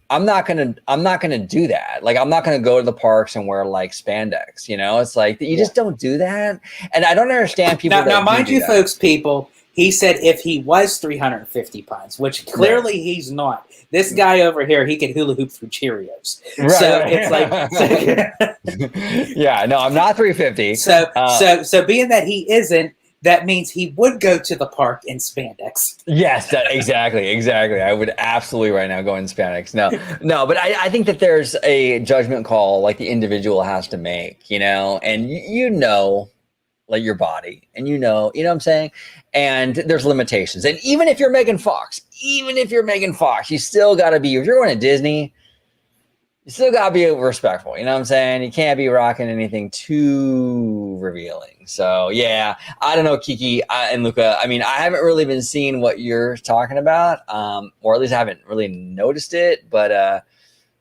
I'm not gonna do that. Like, I'm not gonna go to the parks and wear like spandex. It's like, you just don't do that. And I don't understand people. Now mind you, folks, people. He said if he was 350 pounds, which clearly he's not. This guy over here, he can hula hoop through Cheerios. Right, so it's like, yeah, no, I'm not 350. So being that he isn't, that means he would go to the park in spandex. Yes, exactly. I would absolutely right now go in spandex. No, but I think that there's a judgment call like the individual has to make, and like your body, and you know what I'm saying? And there's limitations. And even if you're Megan Fox, you still got to be, if you're going to Disney, you still got to be respectful. You know what I'm saying? You can't be rocking anything too revealing. So, yeah, I don't know, Kiki and Luca. I mean, I haven't really been seeing what you're talking about, or at least I haven't really noticed it. But,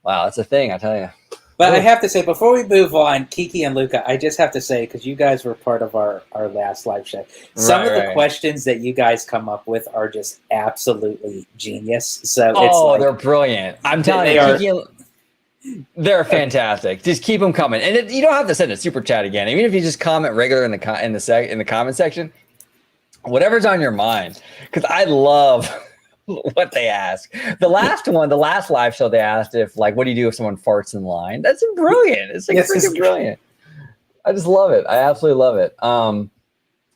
wow, it's a thing, I tell you. But I have to say, before we move on, Kiki and Luca, I just have to say, because you guys were part of our last live show, some of the questions that you guys come up with are just absolutely genius. So it's like, they're brilliant. I'm telling you, Kiki, they're fantastic. Just keep them coming, and you don't have to send a super chat again. Even if you just comment regular in the comment section, whatever's on your mind, because I love what they ask. The last live show, they asked if, like, what do you do if someone farts in line? That's brilliant. It's like freaking brilliant. I just love it. I absolutely love it.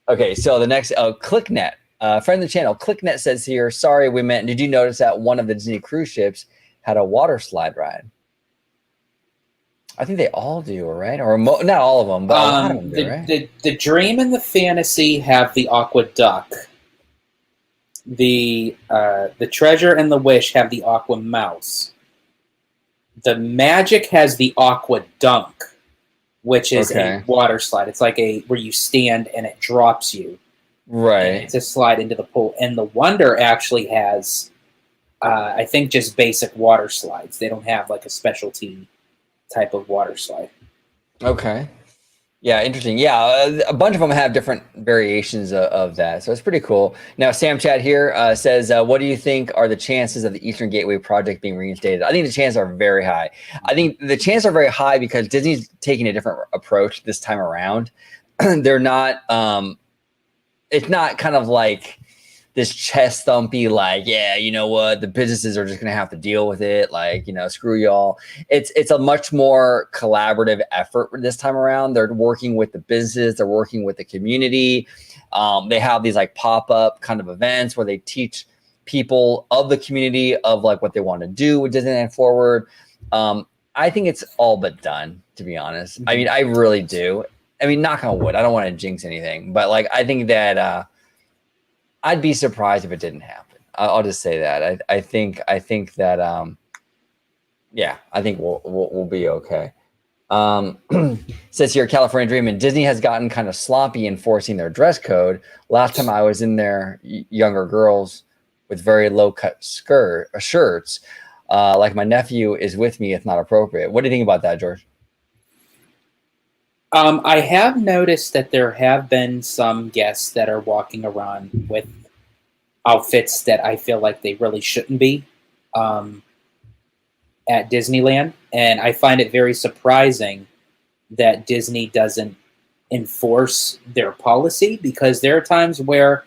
Okay, so the next, Clicknet, friend of the channel, Clicknet says here, sorry we meant, did you notice that one of the Disney cruise ships had a water slide ride? I think they all do, right? Or not all of them, but a lot of them do, right? The Dream and the Fantasy have the Aqua Duck. The Treasure and the Wish have the Aqua Mouse. The Magic has the Aqua Dunk, which is a water slide. It's like where you stand and it drops you. Right. To slide into the pool. And the Wonder actually has, I think, just basic water slides. They don't have like a specialty type of water slide. Okay. Yeah, interesting. Yeah, a bunch of them have different variations of that, so it's pretty cool. Now, Sam Chat here says, what do you think are the chances of the Eastern Gateway project being reinstated? I think the chances are very high. I think the chances are very high because Disney's taking a different approach this time around. They're not, it's not kind of like this chest thumpy, like, yeah, you know what, the businesses are just gonna have to deal with it, like, screw y'all. It's a much more collaborative effort this time around. They're working with the business, they're working with the community. They have these like pop-up kind of events where they teach people of the community of like what they want to do with Disneyland Forward. I think it's all but done, to be honest. I mean, I really do. I mean, knock on wood, I don't want to jinx anything, but like, I think that I'd be surprised if it didn't happen. I'll just say that. I think that yeah, I think we'll be okay. Says here, California Dreamin', Disney has gotten kind of sloppy enforcing their dress code. Last time I was in there, younger girls with very low cut shirts, like my nephew is with me. It's not appropriate. What do you think about that, George? I have noticed that there have been some guests that are walking around with outfits that I feel like they really shouldn't be at Disneyland. And I find it very surprising that Disney doesn't enforce their policy, because there are times where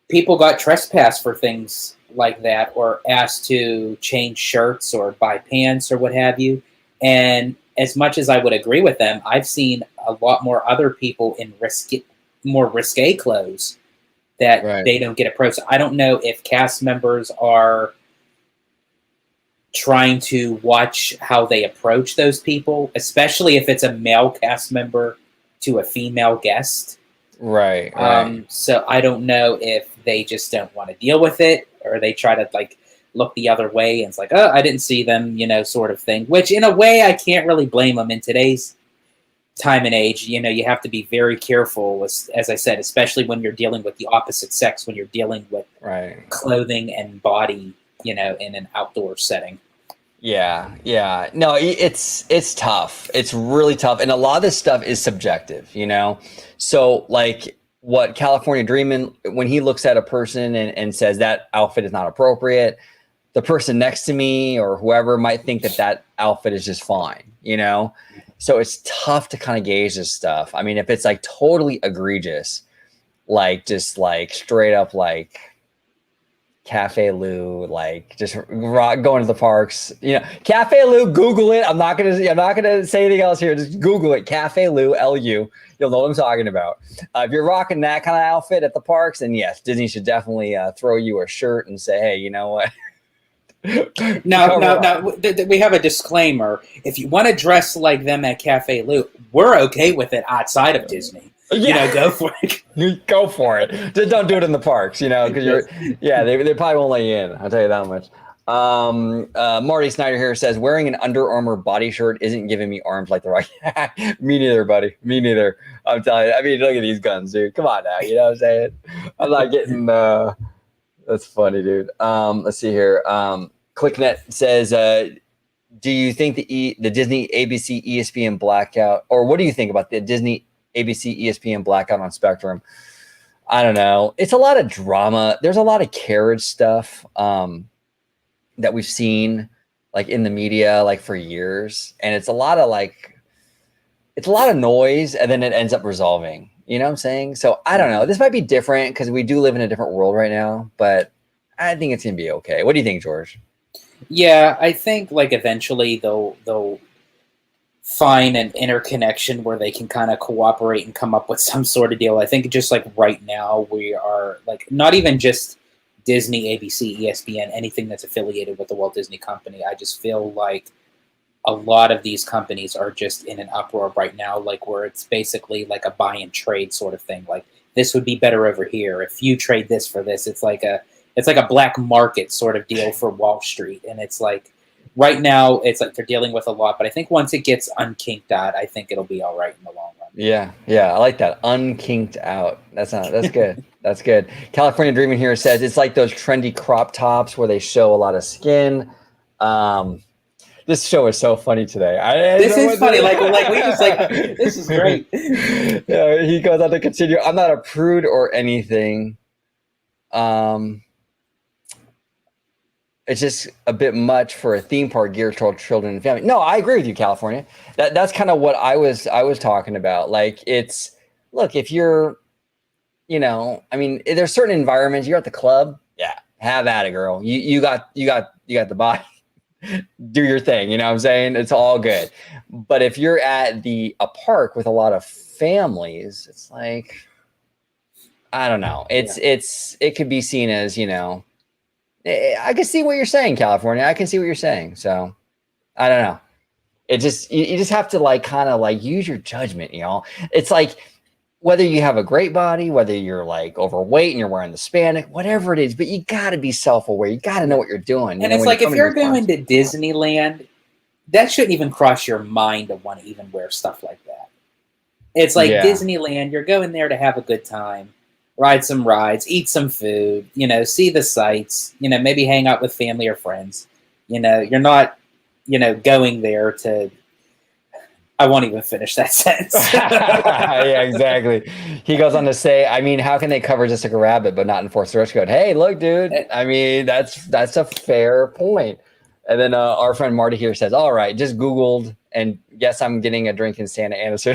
people got trespassed for things like that, or asked to change shirts or buy pants or what have you. And as much as I would agree with them, I've seen a lot more other people in more risque clothes that they don't get approached. I don't know if cast members are trying to watch how they approach those people, especially if it's a male cast member to a female guest. Right. So I don't know if they just don't want to deal with it, or they try to like look the other way and it's like, oh, I didn't see them, sort of thing. Which in a way I can't really blame them. In today's time and age, you have to be very careful, as I said, especially when you're dealing with the opposite sex, when you're dealing with clothing and body, in an outdoor setting. Yeah. No, it's tough. It's really tough. And a lot of this stuff is subjective, So like what California Dreamin', when he looks at a person and says that outfit is not appropriate, the person next to me or whoever might think that outfit is just fine, So it's tough to kind of gauge this stuff. I mean, if it's like totally egregious, like just like straight up like Cafe Lou, like just going to the parks, Cafe Lou, Google it. I'm not gonna say anything else here. Just Google it, Cafe Lou, LU. You'll know what I'm talking about. If you're rocking that kind of outfit at the parks, then yes, Disney should definitely throw you a shirt and say, hey, you know what? No. We have a disclaimer. If you want to dress like them at Cafe Lou, we're okay with it outside of Disney. Go for it. Go for it. Just don't do it in the parks, because they probably won't let you in. I'll tell you that much. Marty Snyder here says, wearing an Under Armour body shirt isn't giving me arms like the Rock. Me neither, buddy. Me neither. I'm telling you. I mean, look at these guns, dude. Come on now. You know what I'm saying? I'm not getting... That's funny, dude. Let's see here. Clicknet says, do you think the Disney ABC ESPN Blackout, or what do you think about the Disney ABC ESPN Blackout on Spectrum? I don't know. It's a lot of drama. There's a lot of carriage stuff that we've seen like in the media like for years, and it's a lot of noise, and then it ends up resolving. You know what I'm saying? So I don't know. This might be different because we do live in a different world right now, but I think it's gonna be okay. What do you think, George? Yeah, I think like eventually they'll find an interconnection where they can kind of cooperate and come up with some sort of deal. I think just like right now we are like not even just Disney, ABC, ESPN, anything that's affiliated with the Walt Disney Company. I just feel like a lot of these companies are just in an uproar right now, like where it's basically like a buy and trade sort of thing. Like this would be better over here if you trade this for this. It's like a black market sort of deal for Wall Street, and it's like right now it's like they're dealing with a lot. But I think once it gets unkinked out, I think it'll be all right in the long run. Yeah, I like that, unkinked out. That's good. That's good. California Dreaming here says it's like those trendy crop tops where they show a lot of skin. This show is so funny today. This is funny. Like we just like this is great. Yeah, he goes on to continue. I'm not a prude or anything. It's just a bit much for a theme park geared toward children and family. No, I agree with you, California. That's kind of what I was talking about. Like look, if you're, I mean, there's certain environments. You're at the club, yeah, have at it, girl. You got the body. Do your thing, you know what I'm saying? It's all good. But if you're at a park with a lot of families, it's like, I don't know. It could be seen as, I can see what you're saying, California. I can see what you're saying. So I don't know. It just, you just have to like kind of like use your judgment, It's like whether you have a great body, whether you're like overweight and you're wearing the spandex, whatever it is, but you got to be self-aware. You got to know what you're doing. And it's like, if you're going to Disneyland, that shouldn't even cross your mind to want to even wear stuff like that. It's like Disneyland, you're going there to have a good time, ride some rides, eat some food, see the sights, maybe hang out with family or friends. You're not, going there to I won't even finish that sentence. Yeah, exactly. He goes on to say, I mean, how can they cover just like a rabbit but not enforce the dress code? Hey, look, dude. I mean, that's a fair point. And then our friend Marty here says, all right, just Googled, and yes, I'm getting a drink in Santa Ana. So,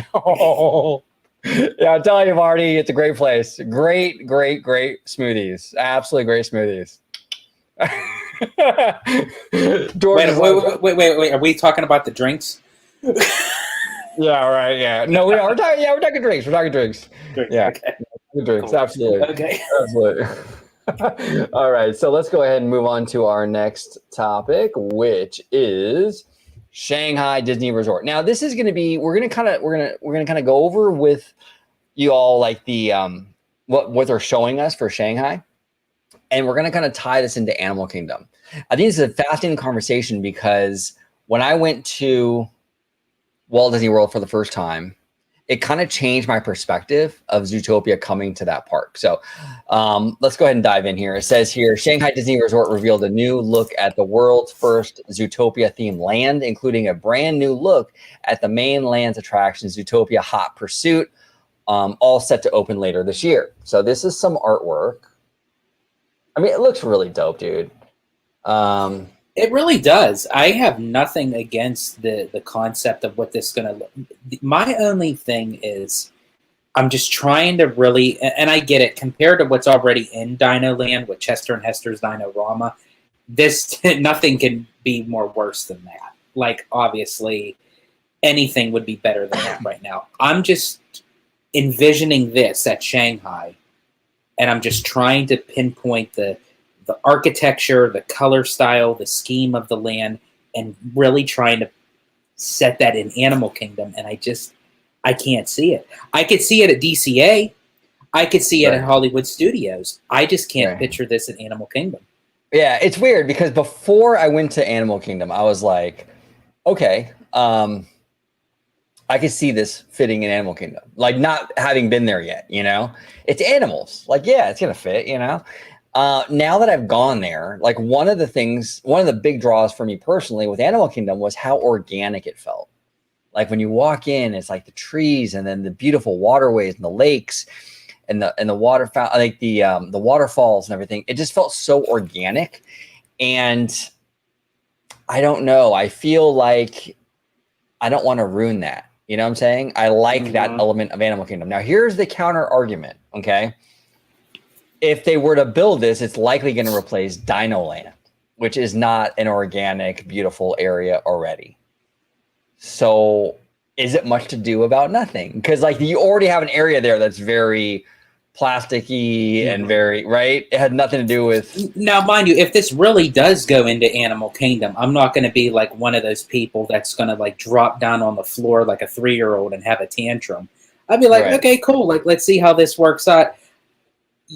yeah, I'm telling you, Marty, it's a great place. Great smoothies. Absolutely great smoothies. Wait. Are we talking about the drinks? Yeah, right. Yeah. No, we're talking. Yeah, we're talking drinks. We're talking drinks. Yeah, okay. drinks. Cool. Absolutely. Okay. Absolutely. All right. So let's go ahead and move on to our next topic, which is Shanghai Disney Resort. Now, this is going to be. We're gonna kind of go over with you all like the what they're showing us for Shanghai, and we're gonna kind of tie this into Animal Kingdom. I think this is a fascinating conversation because when I went to Walt Disney World for the first time, it kind of changed my perspective of Zootopia coming to that park. So let's go ahead and dive in here. It says here, Shanghai Disney Resort revealed a new look at the world's first Zootopia themed land, including a brand new look at the main land's attraction, Zootopia Hot Pursuit, all set to open later this year. So this is some artwork. I mean, it looks really dope, dude. It really does. I have nothing against the concept of what this is going to look. My only thing is I'm just trying to really, and I get it, compared to what's already in Dino Land with Chester and Hester's Dino-Rama, this, nothing can be more worse than that. Like, obviously, anything would be better than that right now. I'm just envisioning this at Shanghai, and I'm just trying to pinpoint the architecture, the color style, the scheme of the land, and really trying to set that in Animal Kingdom. And I can't see it. I could see it at DCA. I could see it at Hollywood Studios. I just can't picture this in Animal Kingdom. Yeah, it's weird because before I went to Animal Kingdom, I was like, okay, I could see this fitting in Animal Kingdom. Like, not having been there yet, you know? It's animals. Like, yeah, it's going to fit, you know? Now that I've gone there, like one of the big draws for me personally with Animal Kingdom was how organic it felt. Like when you walk in, it's like the trees and then the beautiful waterways and the lakes and the water like the waterfalls and everything. It just felt so organic. And I don't know. I feel like I don't want to ruin that. You know what I'm saying? I like that element of Animal Kingdom. Now, here's the counter argument, okay? If they were to build this, it's likely going to replace Dino Land, which is not an organic, beautiful area already. So is it much to do about nothing? Because like you already have an area there that's very plasticky and very, right? It had nothing to do with... Now, mind you, if this really does go into Animal Kingdom, I'm not going to be like one of those people that's going to like drop down on the floor like a 3-year-old and have a tantrum. I'd be like, okay, cool. Like, let's see how this works out.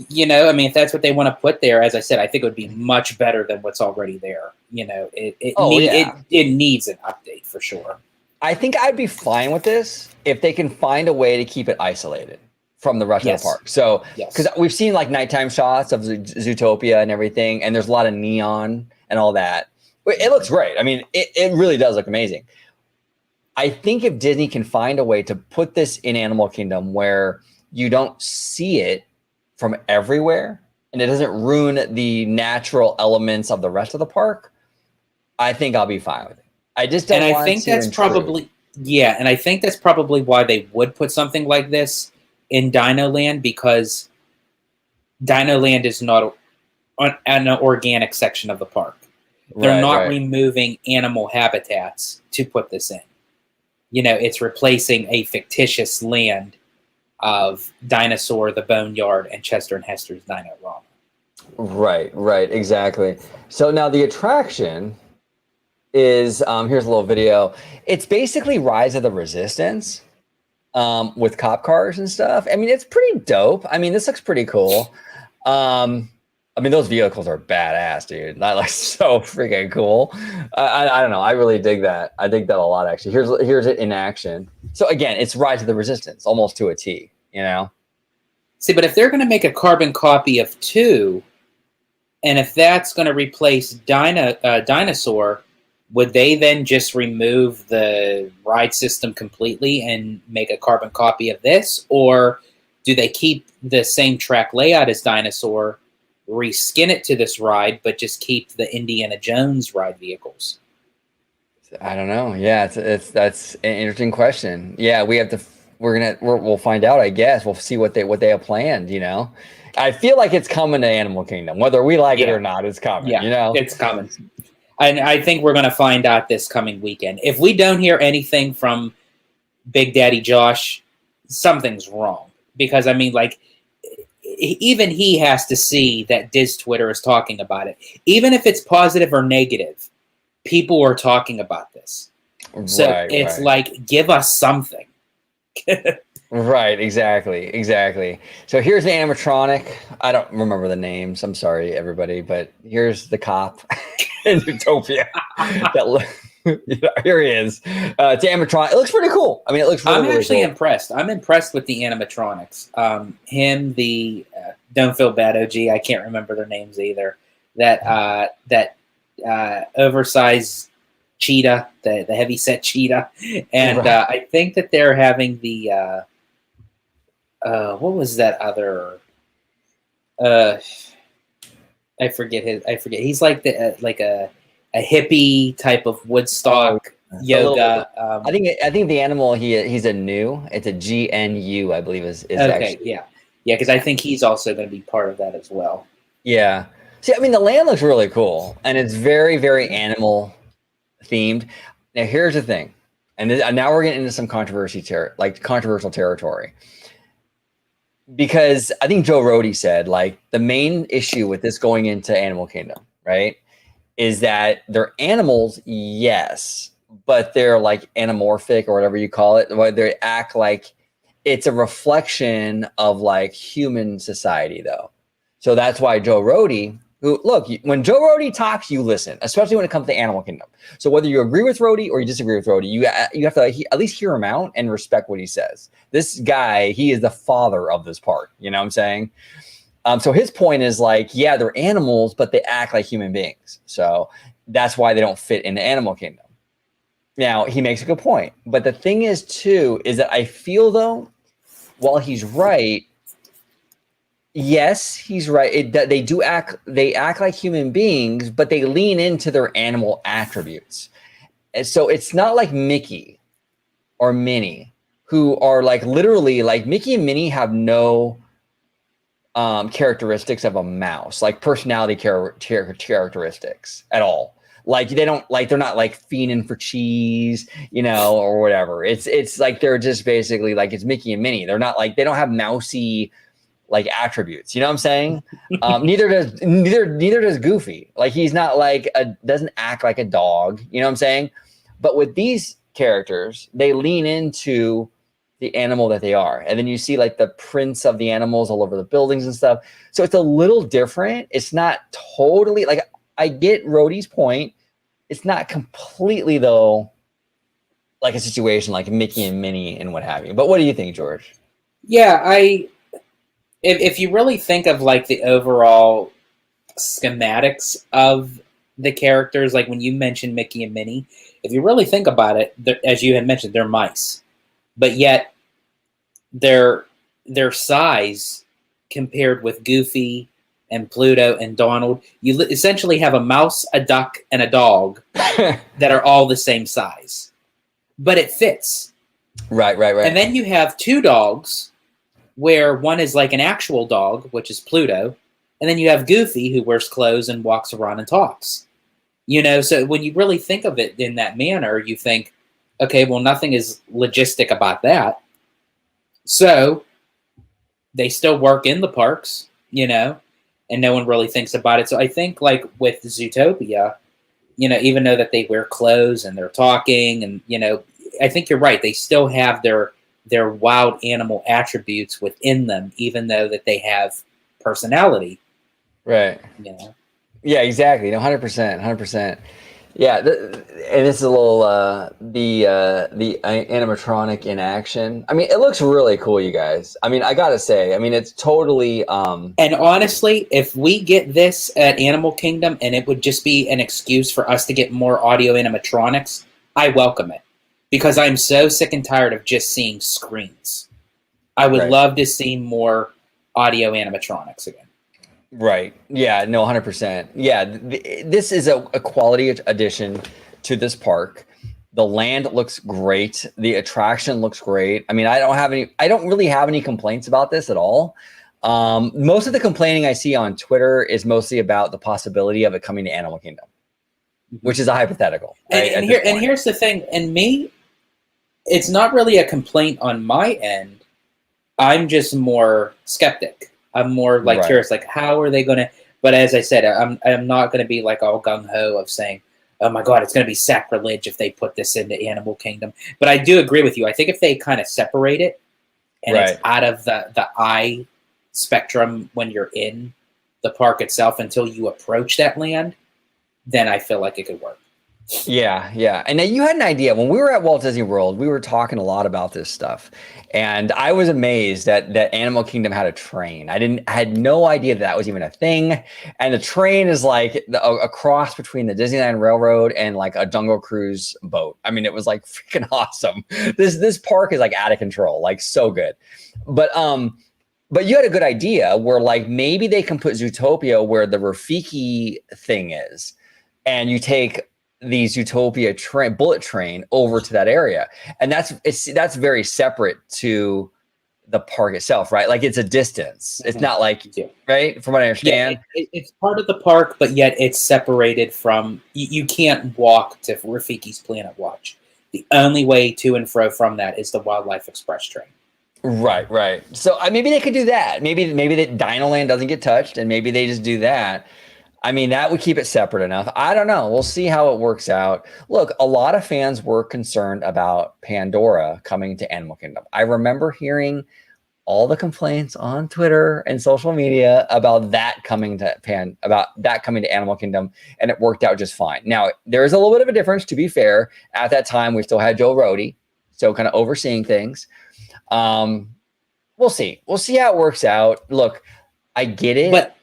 You know, I mean, if that's what they want to put there, as I said, I think it would be much better than what's already there. You know, it needs an update for sure. I think I'd be fine with this if they can find a way to keep it isolated from the rest of the park. So, because we've seen like nighttime shots of Zootopia and everything, and there's a lot of neon and all that. It looks great. I mean, it really does look amazing. I think if Disney can find a way to put this in Animal Kingdom where you don't see it from everywhere and it doesn't ruin the natural elements of the rest of the park, I think I'll be fine with it. I just don't want to intrude. And I think that's probably why they would put something like this in Dino Land, because Dino Land is not an organic section of the park. They're not removing animal habitats to put this in. You know, it's replacing a fictitious land of Dinosaur, the Boneyard, and Chester and Hester's Dino-Rama. Right, exactly. So now the attraction is, here's a little video. It's basically Rise of the Resistance with cop cars and stuff. I mean, it's pretty dope. I mean, this looks pretty cool. I mean, those vehicles are badass, dude. That looks so freaking cool. I don't know. I really dig that. I dig that a lot, actually. Here's it in action. So again, it's Rise of the Resistance, almost to a T, you know? See, but if they're going to make a carbon copy of 2, and if that's going to replace Dinosaur, would they then just remove the ride system completely and make a carbon copy of this? Or do they keep the same track layout as Dinosaur, reskin it to this ride, but just keep the Indiana Jones ride vehicles? I don't know. Yeah, that's an interesting question. Yeah, we'll find out, I guess. We'll see what they have planned, you know. I feel like it's coming to Animal Kingdom. Whether we like it or not, it's coming, you know. It's coming. And I think we're going to find out this coming weekend. If we don't hear anything from Big Daddy Josh, something's wrong. Because, I mean, like, even he has to see that Diz Twitter is talking about it. Even if it's positive or negative, people are talking about this. So it's like, give us something. Right, exactly. So here's the animatronic. I don't remember the names. I'm sorry, everybody, but here's the cop in Zootopia. Here he is. It's animatronic. It looks pretty cool. I mean, it looks really, I'm actually cool. impressed. I'm impressed with the animatronics. Don't feel bad, OG. I can't remember their names either. That oversized cheetah, the heavy set cheetah, and I think that they're having the what was that other? I forget. He's like a hippie type of Woodstock yoga. I think the animal he's a new. It's a GNU, I believe is okay. Actually, because I think he's also going to be part of that as well. Yeah. See, I mean, the land looks really cool, and it's very, very animal themed. Now, here's the thing, and now we're getting into some controversial territory, because I think Joe Rohde said, like, the main issue with this going into Animal Kingdom, right, is that they're animals, yes, but they're like anamorphic or whatever you call it. They act like it's a reflection of like human society, though. So that's why Joe Rohde, when Joe Rohde talks, you listen, especially when it comes to Animal Kingdom. So whether you agree with Rohde or you disagree with Rohde, you have to at least hear him out and respect what he says. This guy, he is the father of this park. You know what I'm saying? So his point is like, yeah, they're animals, but they act like human beings. So that's why they don't fit into Animal Kingdom. Now, he makes a good point. But the thing is, too, is that I feel, though, while he's right, yes, he's right. They act like human beings, but they lean into their animal attributes. And so it's not like Mickey or Minnie, who are like literally like Mickey and Minnie have no characteristics of a mouse, like personality characteristics at all. Like they're not like fiending for cheese, you know, or whatever. It's like they're just basically like it's Mickey and Minnie. They're not like they don't have mousy like attributes. You know what I'm saying? Neither does Goofy. Like he's not like doesn't act like a dog. You know what I'm saying? But with these characters, they lean into the animal that they are. And then you see like the prints of the animals all over the buildings and stuff. So it's a little different. It's not totally like, I get Rhodey's point. It's not completely though, like a situation like Mickey and Minnie and what have you. But what do you think, George? Yeah, if you really think of like the overall schematics of the characters, like when you mentioned Mickey and Minnie, if you really think about it, as you had mentioned, they're mice. But yet, their size compared with Goofy and Pluto and Donald, you essentially have a mouse, a duck, and a dog that are all the same size. But it fits. Right. And then you have two dogs, where one is like an actual dog, which is Pluto, and then you have Goofy, who wears clothes and walks around and talks. You know, so when you really think of it in that manner, you think, okay, well, nothing is logistic about that. So they still work in the parks, you know, and no one really thinks about it. So I think like with Zootopia, you know, even though that they wear clothes and they're talking and, you know, I think you're right. They still have their wild animal attributes within them, even though that they have personality. Right. You know? Yeah, exactly. 100%. Yeah, and this is a little the animatronic in action. I mean, it looks really cool, you guys. I mean, I gotta say, I mean, it's totally. And honestly, if we get this at Animal Kingdom, and it would just be an excuse for us to get more audio animatronics, I welcome it, because I'm so sick and tired of just seeing screens. I would love to see more audio animatronics again. Right. Yeah. No. 100%. Yeah. This is a quality addition to this park. The land looks great. The attraction looks great. I mean, I don't really have any complaints about this at all. Most of the complaining I see on Twitter is mostly about the possibility of it coming to Animal Kingdom, which is a hypothetical. Right, and here's the thing. And me, it's not really a complaint on my end. I'm just more skeptic. I'm more like curious, like how are they going to? But as I said, I'm not going to be like all gung ho of saying, oh my God, it's going to be sacrilege if they put this into Animal Kingdom. But I do agree with you. I think if they kind of separate it and it's out of the eye spectrum when you're in the park itself until you approach that land, then I feel like it could work. Yeah, yeah. And now you had an idea. When we were at Walt Disney World, we were talking a lot about this stuff. And I was amazed that Animal Kingdom had a train. I had no idea that was even a thing. And the train is like a cross between the Disneyland Railroad and like a Jungle Cruise boat. I mean, it was like freaking awesome. This park is like out of control, like so good. But you had a good idea where like maybe they can put Zootopia where the Rafiki thing is, and you take the Zootopia bullet train over to that area, and that's very separate to the park itself, right? Like it's a distance. It's not like right from what I understand. Yeah, it's part of the park, but yet it's separated from. You can't walk to Rafiki's Planet Watch. The only way to and fro from that is the Wildlife Express train. Right. So maybe they could do that. Maybe that Dinoland doesn't get touched, and maybe they just do that. I mean, that would keep it separate enough. I don't know. We'll see how it works out. Look, a lot of fans were concerned about Pandora coming to Animal Kingdom. I remember hearing all the complaints on Twitter and social media about that coming to Animal Kingdom, and it worked out just fine. Now, there is a little bit of a difference, to be fair. At that time, we still had Joe Rohde, so kind of overseeing things. We'll see. We'll see how it works out. Look, I get it. But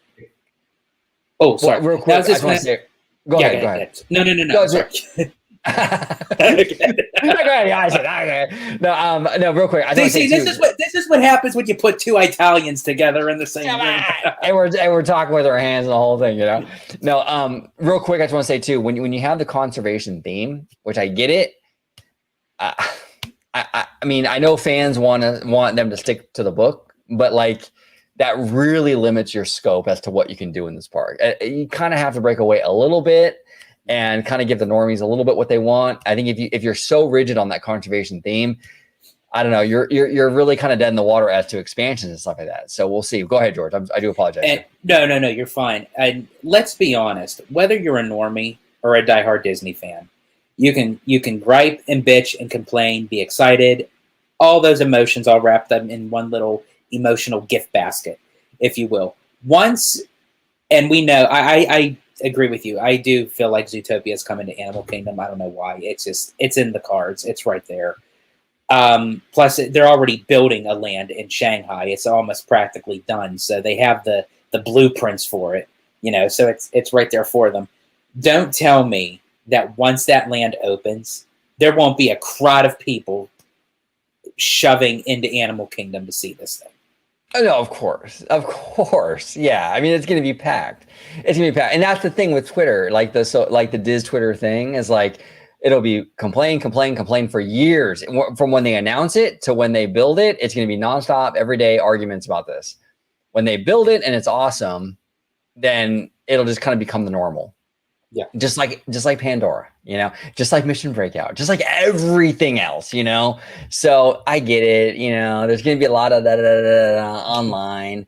sorry. Real quick, I just want to say, go ahead. No. Sorry. Go ahead. No, real quick. This is what happens when you put two Italians together in the same room. and we're talking with our hands and the whole thing, you know. No, real quick, I just want to say too, when you have the conservation theme, which I get it. I mean, I know fans want them to stick to the book, but like that really limits your scope as to what you can do in this park. You kind of have to break away a little bit and kind of give the normies a little bit what they want. I think if you're so rigid on that conservation theme, I don't know, you're really kind of dead in the water as to expansions and stuff like that. So we'll see. Go ahead, George. I do apologize. No, you're fine. And let's be honest, whether you're a normie or a diehard Disney fan, you can gripe and bitch and complain, be excited, all those emotions all wrapped up in one little emotional gift basket, if you will. And we know, I agree with you. I do feel like Zootopia is coming to Animal Kingdom. I don't know why. It's in the cards. It's right there. Plus, they're already building a land in Shanghai. It's almost practically done. So they have the blueprints for it, so it's right there for them. Don't tell me that once that land opens, there won't be a crowd of people shoving into Animal Kingdom to see this thing. Oh, no, of course. Yeah. I mean, it's going to be packed. And that's the thing with Twitter, like the Diz Twitter thing is like, it'll be complain for years. From when they announce it to when they build it, it's going to be nonstop, everyday arguments about this. When they build it and it's awesome, then it'll just kind of become the normal. Yeah. Just like Pandora, just like Mission Breakout, just like everything else, So I get it, there's going to be a lot of online,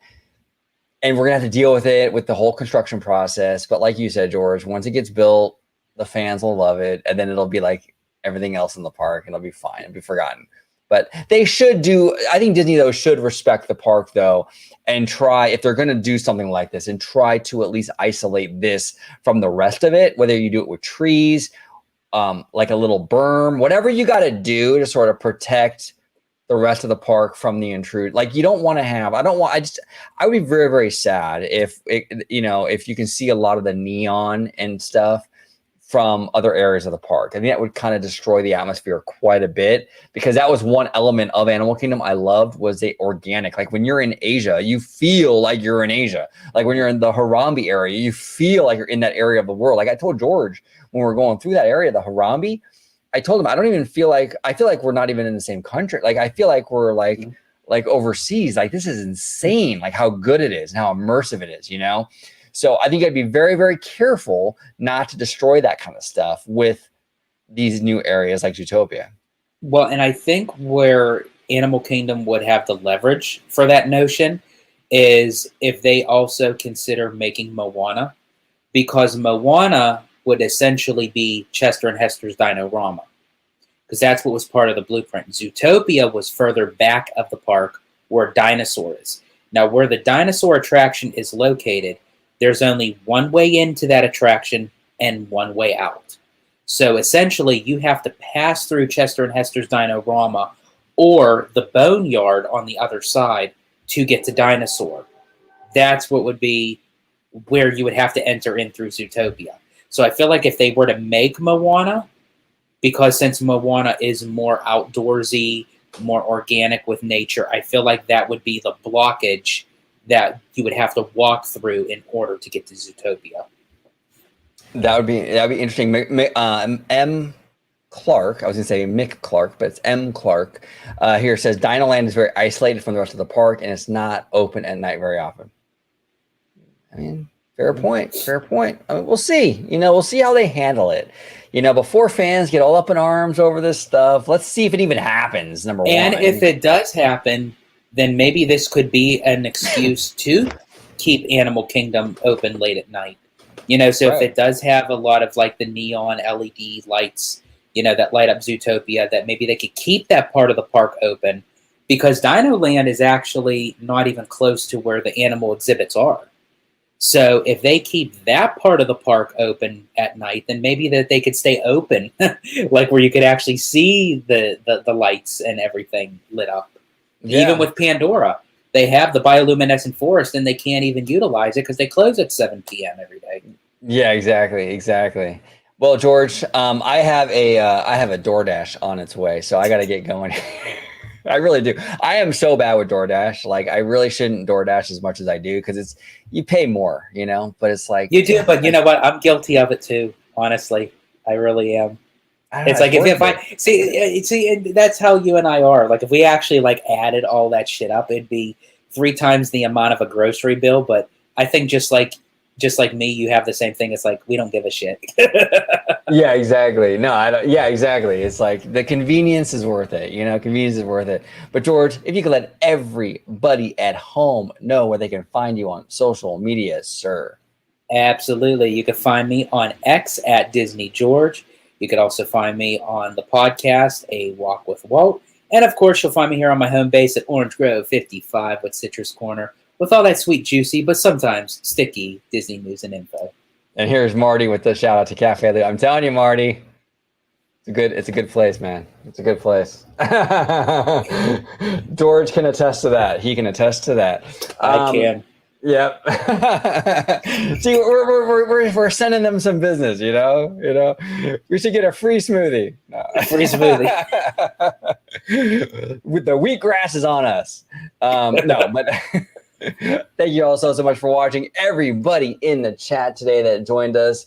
and we're going to have to deal with it with the whole construction process. But like you said, George, once it gets built, the fans will love it. And then it'll be like everything else in the park, and it'll be fine. It'll be forgotten. But they should do. I think Disney though should respect the park though, and try, if they're going to do something like this, and try to at least isolate this from the rest of it. Whether you do it with trees, like a little berm, whatever you got to do to sort of protect the rest of the park from the intrude. Like you don't want to have. I would be very, very sad if if you can see a lot of the neon and stuff from other areas of the park. I think that would kind of destroy the atmosphere quite a bit, because that was one element of Animal Kingdom I loved, was the organic. Like when you're in Asia, you feel like you're in Asia. Like when you're in the Harambe area, you feel like you're in that area of the world. Like I told George when we were going through that area, the Harambe, I told him, I don't even feel like, I feel like we're not even in the same country. Like I feel like we're like overseas. Like this is insane, like how good it is and how immersive it is, So I think I'd be very, very careful not to destroy that kind of stuff with these new areas like Zootopia. Well, and I think where Animal Kingdom would have the leverage for that notion is if they also consider making Moana, because Moana would essentially be Chester and Hester's Dino-Rama, because that's what was part of the blueprint. Zootopia was further back of the park where Dinosaur is. Now, where the dinosaur attraction is located, there's only one way into that attraction and one way out. So essentially, you have to pass through Chester and Hester's Dino-Rama or the Boneyard on the other side to get to Dinosaur. That's what would be where you would have to enter in through Zootopia. So I feel like if they were to make Moana, because since Moana is more outdoorsy, more organic with nature, I feel like that would be the blockage that you would have to walk through in order to get to Zootopia. That'd be interesting. M. Clark, I was gonna say Mick Clark, but it's M. Clark. Here says Dinoland is very isolated from the rest of the park, and it's not open at night very often. I mean, fair point. Fair point. I mean, we'll see. We'll see how they handle it. Before fans get all up in arms over this stuff, let's see if it even happens. Number one, and if it does happen, then maybe this could be an excuse to keep Animal Kingdom open late at night. So if it does have a lot of like the neon LED lights, that light up Zootopia, that maybe they could keep that part of the park open, because Dino Land is actually not even close to where the animal exhibits are. So if they keep that part of the park open at night, then maybe that they could stay open, like where you could actually see the lights and everything lit up. Yeah. Even with Pandora, they have the bioluminescent forest, and they can't even utilize it because they close at 7 p.m. every day. Yeah, exactly. Well, George, I have a DoorDash on its way, so I got to get going. I really do. I am so bad with DoorDash. Like, I really shouldn't DoorDash as much as I do, because you pay more, but it's like you do. But you know what? I'm guilty of it too. Honestly, I really am. It's like if I see, and that's how you and I are. Like if we actually like added all that shit up, it'd be 3 times the amount of a grocery bill. But I think just like me, you have the same thing. It's like we don't give a shit. Yeah, exactly. No, I don't. Yeah, exactly. It's like the convenience is worth it. Convenience is worth it. But George, if you could let everybody at home know where they can find you on social media, sir. Absolutely. You can find me on X at Disney George. You could also find me on the podcast, A Walk with Walt. And, of course, you'll find me here on my home base at Orange Grove 55 with Citrus Corner, with all that sweet, juicy, but sometimes sticky Disney news and info. And here's Marty with the shout out to Cafe Lou. I'm telling you, Marty, it's a good place, man. It's a good place. George can attest to that. He can attest to that. I can. Yep. See, we're sending them some business, We should get a free smoothie. No. A free smoothie. With the wheatgrass is on us. No, but thank you all so much for watching. Everybody in the chat today that joined us.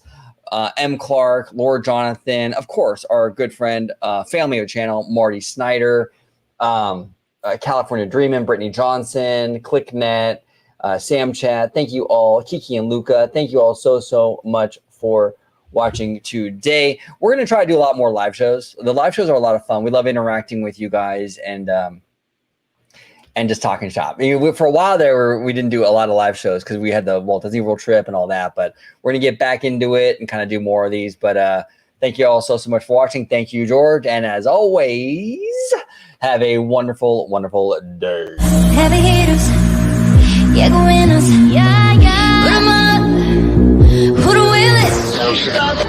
M. Clark, Lord Jonathan, of course, our good friend, family of the channel, Marty Snyder, California Dreamin', Brittany Johnson, Clicknet, Sam Chad, thank you all. Kiki and Luca, thank you all so much for watching today. We're going to try to do a lot more live shows. The live shows are a lot of fun. We love interacting with you guys and just talking shop. I mean, for a while there, we didn't do a lot of live shows because we had the Walt Disney World trip and all that, but we're going to get back into it and kind of do more of these. But thank you all so much for watching. Thank you, George. And as always, Have a wonderful, wonderful day. Heavy hitters, yeah, go winners, yeah, yeah. Put 'em up, who the will it?